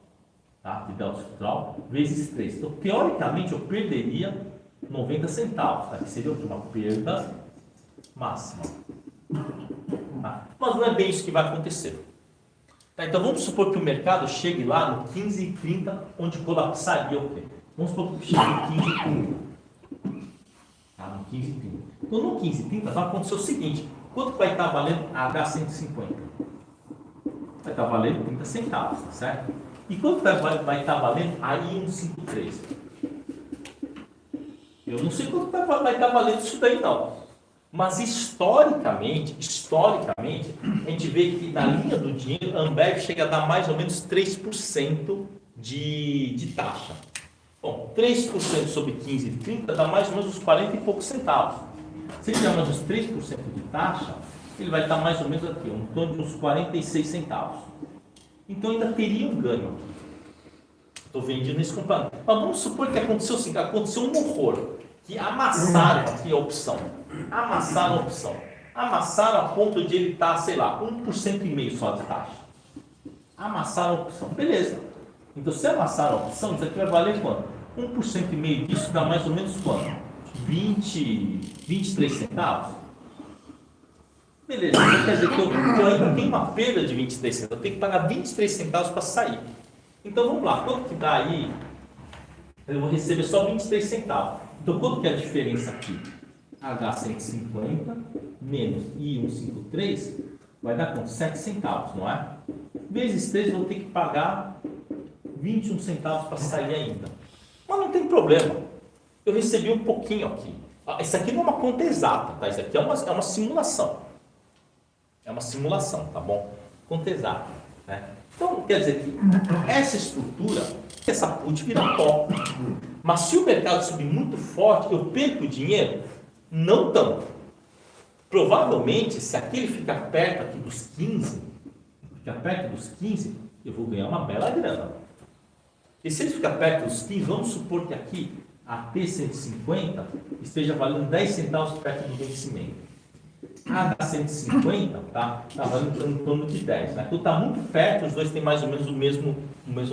tá? De delta estrutural, vezes 3. Então, teoricamente, eu perderia 90 centavos, tá? Que seria uma perda máxima. Tá? Mas não é bem isso que vai acontecer. Tá? Então, vamos supor que o mercado chegue lá no 15,30, onde colapsaria o quê? Vamos supor que chegue no 15,30. Tá? No 15,30. Então, no 15,30 vai acontecer o seguinte: quanto vai estar valendo a H150? Vai estar valendo 30 centavos, tá certo? E quanto vai estar valendo a I153? Eu não sei quanto vai estar valendo isso daí, não. Mas historicamente, a gente vê que na linha do dinheiro, a Ambev chega a dar mais ou menos 3% de taxa. Bom, 3% sobre 15,30 dá mais ou menos uns 40 e poucos centavos. Se tiver mais uns 3% de taxa, ele vai estar mais ou menos aqui, em torno de uns 46 centavos. Então ainda teria um ganho aqui. Estou vendendo isso comprando. Mas vamos supor que aconteceu assim, que aconteceu um horror, que amassaram aqui a opção. Amassaram a opção. Amassaram a ponto de ele estar, sei lá, 1,5% só de taxa. Amassaram a opção. Beleza. Então, se amassaram a opção, isso aqui vai valer quanto? 1,5% disso dá mais ou menos quanto? 23 centavos? Beleza. Então, quer dizer que eu ainda tenho uma perda de 23 centavos. Eu tenho que pagar 23 centavos para sair. Então, vamos lá. Quanto que dá aí? Eu vou receber só 23 centavos. Então, quanto que é a diferença aqui? H150 menos I153 vai dar quanto? 7 centavos, não é? Vezes 3, eu vou ter que pagar 21 centavos para sair ainda. Mas não tem problema. Eu recebi um pouquinho aqui. Isso aqui não é uma conta exata, tá? Isso aqui é uma simulação. É uma simulação, tá bom? Conta exata, né? Então, quer dizer que essa estrutura, essa put vira pó. Mas se o mercado subir muito forte, eu perco dinheiro? Não tanto. Provavelmente, se aquele ficar perto aqui dos 15, eu vou ganhar uma bela grana. E se ele ficar perto dos 15, vamos supor que aqui a T150 esteja valendo 10 centavos perto do vencimento. A H150 tá valendo em torno de 10. Né? Então está muito perto, os dois têm mais ou menos o mesmo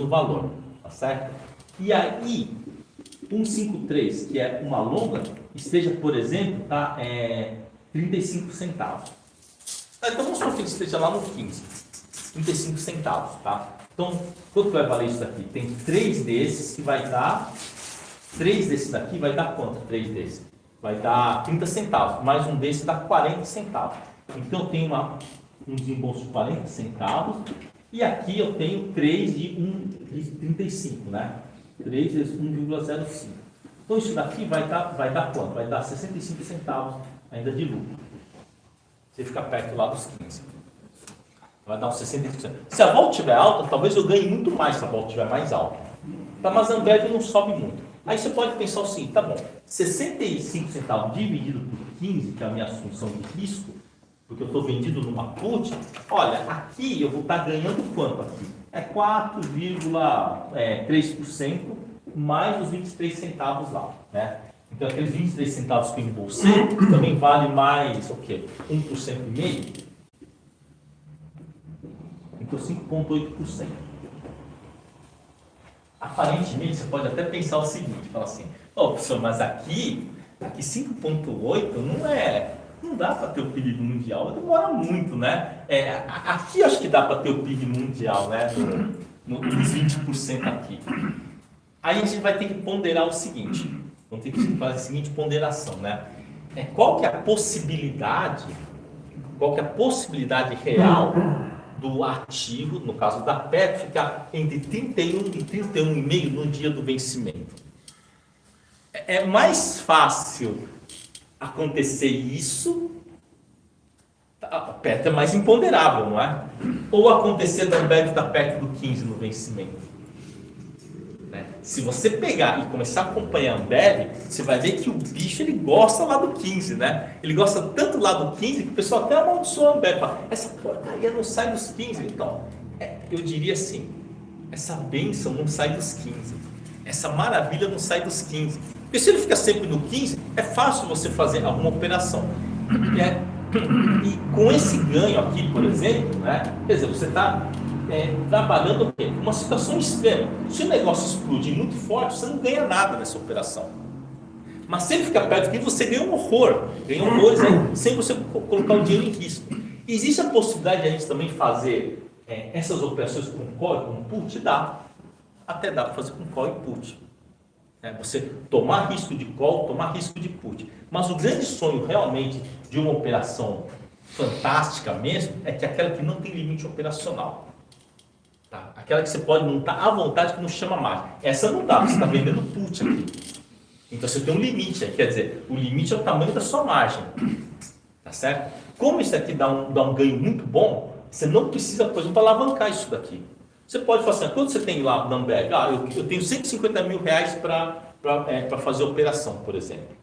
valor. Tá certo? E aí, 153, que é uma longa, esteja, por exemplo, 35 centavos. Então vamos supor que ele esteja lá no 15, 35 centavos, tá? Então, quanto vai valer isso daqui? Tem 3 desses que vai dar, 3 desses daqui vai dar quanto? 3 desses? Vai dar 30 centavos, mais um desses dá 40 centavos. Então eu tenho um desembolso de 40 centavos, e aqui eu tenho 3 de 35, né? 3 vezes 1,05. Então isso daqui vai dar quanto? Vai dar 65 centavos ainda de lucro. Você fica perto lá dos 15. Vai dar uns 65%. Se a volta estiver alta, talvez eu ganhe muito mais se a volta estiver mais alta. Tá, mas a Ambev não sobe muito. Aí você pode pensar o seguinte, tá bom, 65 centavos dividido por 15, que é a minha assunção de risco, porque eu estou vendido numa put, olha, aqui eu vou estar ganhando quanto aqui? É 4,3% mais os 23 centavos lá, né? Então aqueles 23 centavos que eu embolsei também vale mais o quê? 1,5%? Então 5,8%. Aparentemente você pode até pensar o seguinte, falar assim, professor, mas aqui 5,8 não dá para ter o PIB mundial, demora muito, né? Aqui acho que dá para ter o PIB mundial, né? Nos 20% aqui. Aí a gente vai ter que ponderar o seguinte, vamos ter que fazer a seguinte ponderação, né? Qual que é a possibilidade real do ativo, no caso da PET, ficar entre 31 e 31,5 no dia do vencimento? É mais fácil acontecer isso, a PET é mais imponderável, não é? Ou acontecer da Ambev estar perto do 15 no vencimento. Né? Se você pegar e começar a acompanhar a Ambev, você vai ver que o bicho ele gosta lá do 15, né? Ele gosta tanto lá do 15 que o pessoal até amaldiçoa a Ambev. Fala, essa porcaria não sai dos 15. Então, eu diria assim, essa bênção não sai dos 15. Essa maravilha não sai dos 15. Porque se ele fica sempre no 15, é fácil você fazer alguma operação. E com esse ganho aqui, por exemplo, né? Quer dizer, você está trabalhando uma situação extrema. Se o negócio explodir muito forte, você não ganha nada nessa operação. Mas se ele ficar perto aqui, você ganha um horror. Ganha horrores sem você colocar o dinheiro em risco. Existe a possibilidade de a gente também fazer essas operações com call e com put? Dá. Até dá para fazer com call e put. Você tomar risco de call, tomar risco de put. Mas o grande sonho realmente de uma operação fantástica mesmo é que aquela que não tem limite operacional. Tá? Aquela que você pode montar à vontade, que não chama margem. Essa não dá, você está vendendo put aqui. Então você tem um limite, quer dizer, o limite é o tamanho da sua margem. Tá certo? Como isso aqui dá um ganho muito bom, você não precisa, por exemplo, alavancar isso daqui. Você pode falar assim, quanto você tem lá na Ambev? Eu tenho 150 mil reais para fazer operação, por exemplo.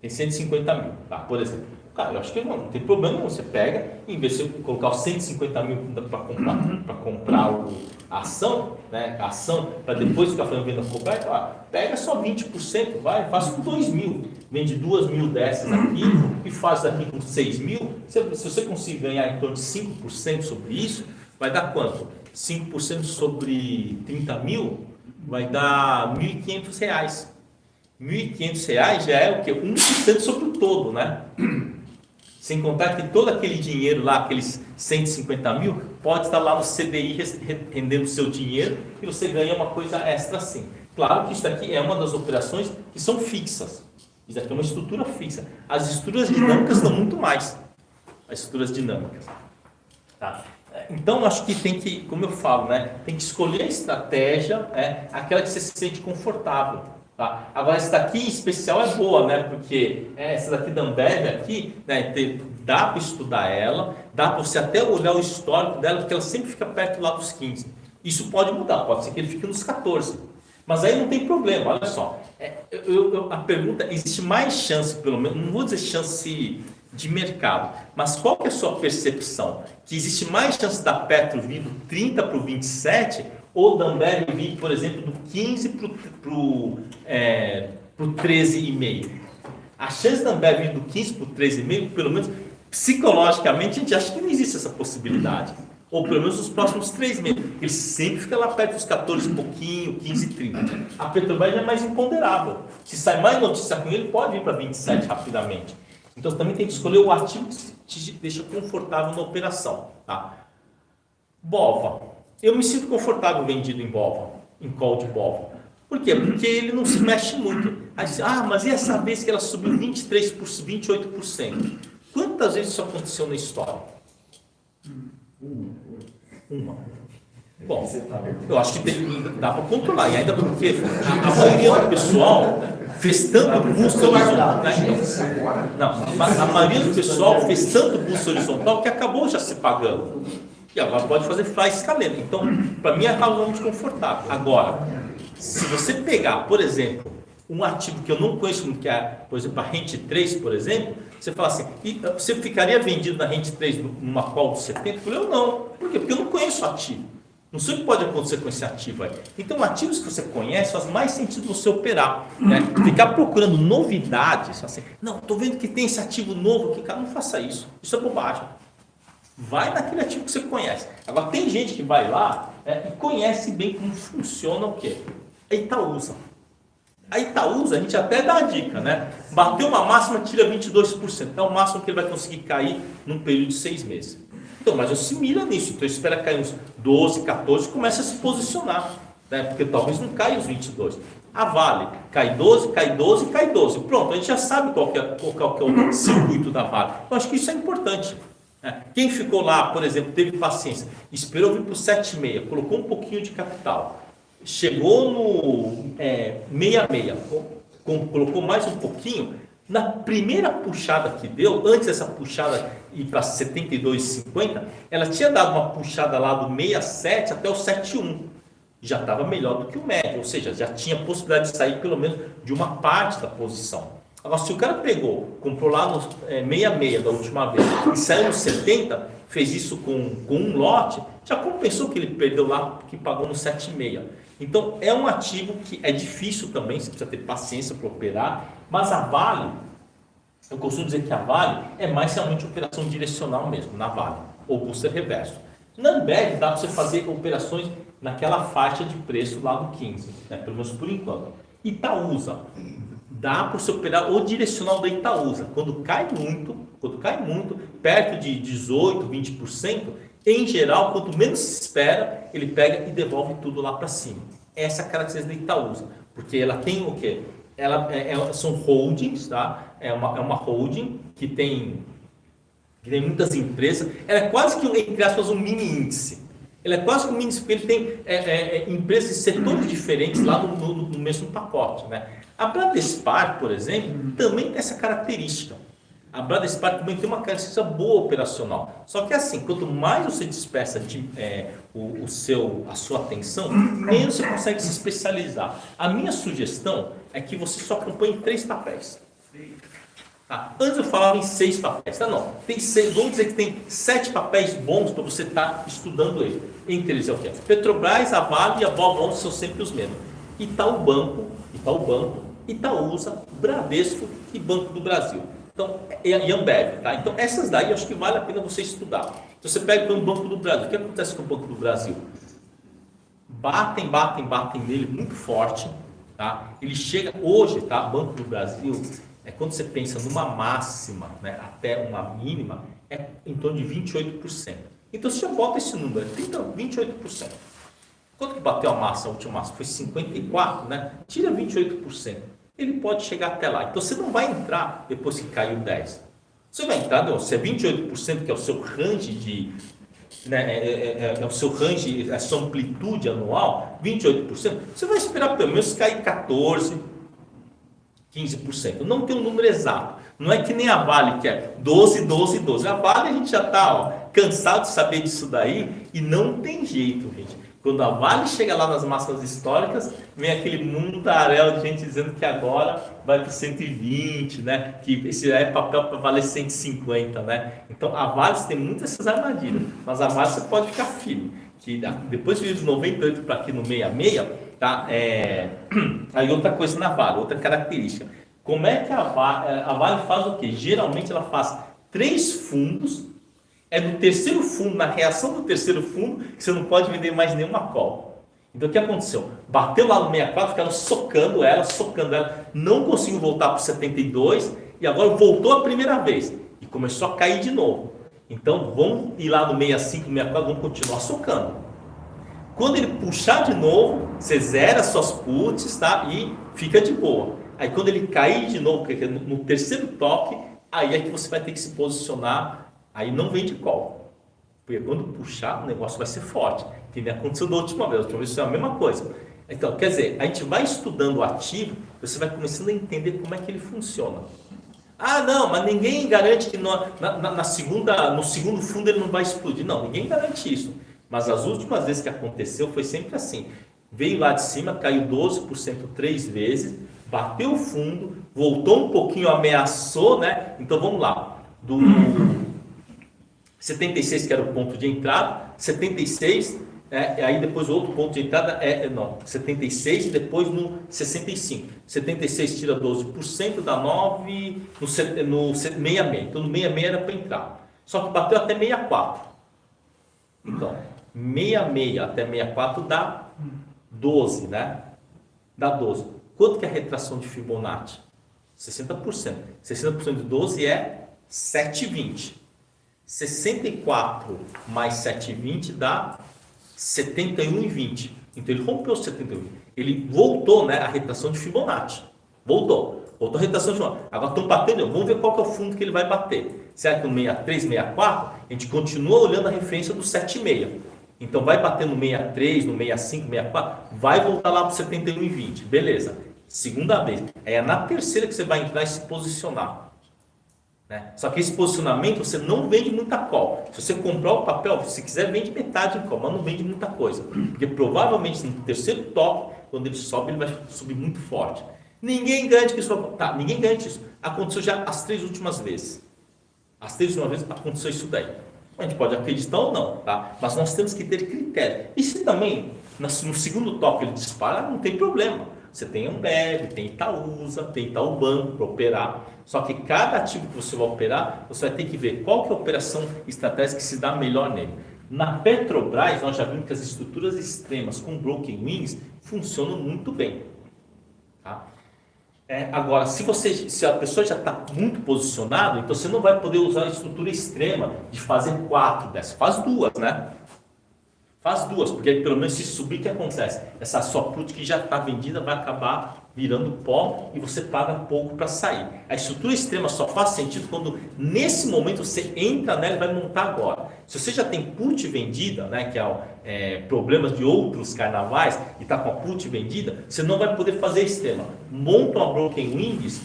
Tem 150 mil, tá? Por exemplo. Cara, eu acho que não tem problema nenhum. Você pega, em vez de você colocar os 150 mil para comprar a ação, né? A ação, para depois ficar fazendo venda completa, pega só 20%, faz com 2 mil. Vende 2 mil dessas aqui e faz daqui com 6 mil. Se você conseguir ganhar em torno de 5% sobre isso, vai dar quanto? 5% sobre 30 mil vai dar R$ 1.500. R$ 1.500 já é o quê? 1% sobre o todo, né? Sem contar que todo aquele dinheiro lá, aqueles 150 mil, pode estar lá no CDI rendendo o seu dinheiro e você ganha uma coisa extra assim. Claro que isso daqui é uma das operações que são fixas. Isso aqui é uma estrutura fixa. As estruturas dinâmicas dão muito mais. As estruturas dinâmicas. Tá? Então, acho que tem que, como eu falo, né, tem que escolher a estratégia, aquela que você se sente confortável. Tá? Agora, essa daqui em especial é boa, né? Porque essa daqui da Ambev aqui, né, dá para estudar ela, dá para você até olhar o histórico dela, porque ela sempre fica perto lá dos 15. Isso pode mudar, pode ser que ele fique nos 14. Mas aí não tem problema, olha só. A pergunta, existe mais chance, pelo menos, não vou dizer chance de mercado, mas qual que é a sua percepção? Que existe mais chance da Petro vir do 30 para o 27 ou da Ambev vir, por exemplo, do 15 para o 13,5? A chance da Ambev vir do 15 para o 13,5, pelo menos psicologicamente, a gente acha que não existe essa possibilidade. Ou pelo menos nos próximos 3 meses. Ele sempre fica lá perto dos 14 e pouquinho, 15 e 30. A Petrobras é mais imponderável. Se sai mais notícia com ele, pode ir para 27 rapidamente. Então você também tem que escolher o ativo que te deixa confortável na operação. Tá? BOVA. Eu me sinto confortável vendido em BOVA, em call de BOVA. Por quê? Porque ele não se mexe muito. Aí você, mas e essa vez que ela subiu 23%, 28%? Quantas vezes isso aconteceu na história? Uma. Bom, eu acho que dá para controlar. E ainda porque a maioria do pessoal fez tanto boost horizontal. Não, mas a maioria do pessoal fez tanto boost horizontal que acabou já se pagando. E agora pode fazer fly escaleta. Então, para mim é razoavelmente confortável. Agora, se você pegar, por exemplo, um ativo que eu não conheço muito, que é, por exemplo, a Rente 3, por exemplo, você fala assim, e você ficaria vendido na Rente 3 numa call de 70? Eu falei, eu não. Por quê? Porque eu não conheço o ativo. Não sei o que pode acontecer com esse ativo aí. Então, ativos que você conhece faz mais sentido você operar. Né? Ficar procurando novidades, assim, não, estou vendo que tem esse ativo novo aqui, cara, não faça isso. Isso é bobagem. Vai naquele ativo que você conhece. Agora, tem gente que vai lá e conhece bem como funciona o quê? A Itaúsa. A Itaúsa, a gente até dá a dica, né? Bateu uma máxima, tira 22%. É o máximo que ele vai conseguir cair num período de 6 meses. Então, mas assimila nisso. Então, espera cair uns 12, 14 e começa a se posicionar. Né? Porque talvez não caia os 22. A Vale, cai 12, cai 12, cai 12. Pronto, a gente já sabe qual que é o circuito da Vale. Eu acho que isso é importante. Quem ficou lá, por exemplo, teve paciência, esperou vir para o 7,6, colocou um pouquinho de capital, chegou no 66, colocou mais um pouquinho, na primeira puxada que deu, antes dessa puxada ir para 72,50, ela tinha dado uma puxada lá do 67 até o 71, já estava melhor do que o médio, ou seja, já tinha possibilidade de sair pelo menos de uma parte da posição. Agora, se o cara pegou, comprou lá no 66 da última vez e saiu no 70, fez isso com um lote, já compensou que ele perdeu lá, que pagou no 7,6. Então, é um ativo que é difícil também, você precisa ter paciência para operar, mas a Vale, eu costumo dizer que a Vale é mais realmente operação direcional mesmo, na Vale, ou booster reverso. Na Ambev dá para você fazer operações naquela faixa de preço lá do 15, né? Pelo menos por enquanto. Itaúsa. Dá para você operar o direcional da Itaúsa. Quando cai muito, perto de 18%, 20%, em geral, quanto menos se espera, ele pega e devolve tudo lá para cima. Essa é a característica da Itaúsa. Porque ela tem o quê? São holdings, tá? É uma holding que tem muitas empresas. Ela é quase que, entre aspas, um mini índice. Ele é quase que um mini índice, porque ele tem empresas de setores diferentes lá no mesmo pacote, né? A Bradespar, por exemplo, também tem essa característica. A Bradespar também tem uma característica boa operacional. Só que assim, quanto mais você dispersa a sua atenção, menos você consegue se especializar. A minha sugestão é que você só acompanhe 3 papéis. Tá? Antes eu falava em 6 papéis, tá? Não, tem 6, vamos dizer que tem 7 papéis bons para você estar estudando ele. Entre eles é o quê? Petrobras, a Vale e a Bovon são sempre os mesmos. Itaú Banco, Itaúsa, Bradesco e Banco do Brasil. Então, e Ambev, tá? Então, essas daí eu acho que vale a pena você estudar. Então, você pega o Banco do Brasil. O que acontece com o Banco do Brasil? Batem nele muito forte, tá? Ele chega hoje, tá? Banco do Brasil, quando você pensa numa máxima, né, até uma mínima, é em torno de 28%. Então, você já bota esse número, 28%. Quanto que bateu a massa, a última massa? Foi 54%, né? Tira 28%. Ele pode chegar até lá. Então, você não vai entrar depois que caiu 10%. Você vai entrar, não, se é 28%, que é o seu range de... Né, é o seu range, a sua amplitude anual, 28%, você vai esperar pelo menos cair 14%, 15%. Não tem um número exato. Não é que nem a Vale, que é 12, 12, 12. A Vale a gente já está cansado de saber disso daí e não tem jeito, gente. Quando a Vale chega lá nas máximas históricas, vem aquele mundaréu de gente dizendo que agora vai para 120, né? Que esse é papel para valer 150, né? Então a Vale tem muitas essas armadilhas, mas a Vale você pode ficar firme. Que depois de 98 para aqui no 66, tá? Aí outra coisa na Vale, outra característica. Como é que a Vale faz o quê? Geralmente ela faz 3 fundos. É no terceiro fundo, na reação do terceiro fundo, que você não pode vender mais nenhuma call. Então o que aconteceu? Bateu lá no 64, ficaram socando ela, não conseguiu voltar para o 72 e agora voltou a primeira vez e começou a cair de novo. Então vamos ir lá no 65, 64, vamos continuar socando. Quando ele puxar de novo, você zera suas puts, tá? E fica de boa. Aí quando ele cair de novo, no terceiro toque, aí é que você vai ter que se posicionar. Aí não vende call, porque quando puxar o negócio vai ser forte, que nem aconteceu da última vez foi a mesma coisa. Então, quer dizer, a gente vai estudando o ativo, você vai começando a entender como é que ele funciona. Ah, não, mas ninguém garante que no segundo fundo ele não vai explodir. Não, ninguém garante isso. Mas as últimas vezes que aconteceu foi sempre assim. Veio lá de cima, caiu 12% 3 vezes, bateu o fundo, voltou um pouquinho, ameaçou, né? Então vamos lá, do 76 que era o ponto de entrada, 76, aí depois o outro ponto de entrada 76 e depois no 65. 76 tira 12%, dá 9 no 66. Então no 66 era para entrar. Só que bateu até 64. Então, 66 até 64 dá 12, né? Dá 12. Quanto que é a retração de Fibonacci? 60%. 60% de 12 é 7,20. 64 mais 7,20 dá 71,20. Então ele rompeu 71. Ele voltou, né, a retração de Fibonacci. Voltou a retração de Fibonacci. Agora estão batendo. Vamos ver qual que é o fundo que ele vai bater. Será que no 63, 64? A gente continua olhando a referência do 7,6. Então vai bater no 63, no 65, 64. Vai voltar lá para o 71,20. Beleza. Segunda vez. É na terceira que você vai entrar e se posicionar. Né? Só que esse posicionamento você não vende muita call. Se você comprar o papel, se quiser, vende metade em call, mas não vende muita coisa. Porque provavelmente no terceiro toque, quando ele sobe, ele vai subir muito forte. Ninguém garante que isso vai... Tá, ninguém garante isso. Aconteceu já as 3 últimas vezes. As 3 últimas vezes aconteceu isso daí. A gente pode acreditar ou não, tá? Mas nós temos que ter critério. E se também no segundo toque ele dispara, não tem problema. Você tem Ambev, tem Itaúsa, tem Itaú Banco para operar. Só que cada ativo que você vai operar, você vai ter que ver qual que é a operação estratégica que se dá melhor nele. Na Petrobras, nós já vimos que as estruturas extremas com broken wings funcionam muito bem. Tá? Agora, se a pessoa já está muito posicionada, então você não vai poder usar a estrutura extrema de fazer 4 dessas. Faz 2, né? Faz 2, porque aí, pelo menos se subir, o que acontece? Essa sua put que já está vendida vai acabar virando pó e você paga pouco para sair. A estrutura extrema só faz sentido quando, nesse momento, você entra nela e vai montar agora. Se você já tem put vendida, né, que é problemas de outros carnavais, e está com a put vendida, você não vai poder fazer extrema. Monta uma broken wings,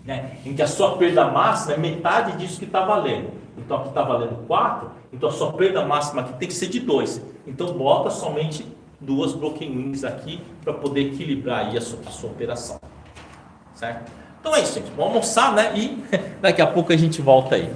né, em que a sua perda máxima é metade disso que está valendo. Então aqui está valendo 4, então a sua perda máxima aqui tem que ser de 2. Então bota somente 2 broken wings aqui para poder equilibrar aí a sua operação. Certo? Então é isso, gente. Vamos almoçar, né? E daqui a pouco a gente volta aí.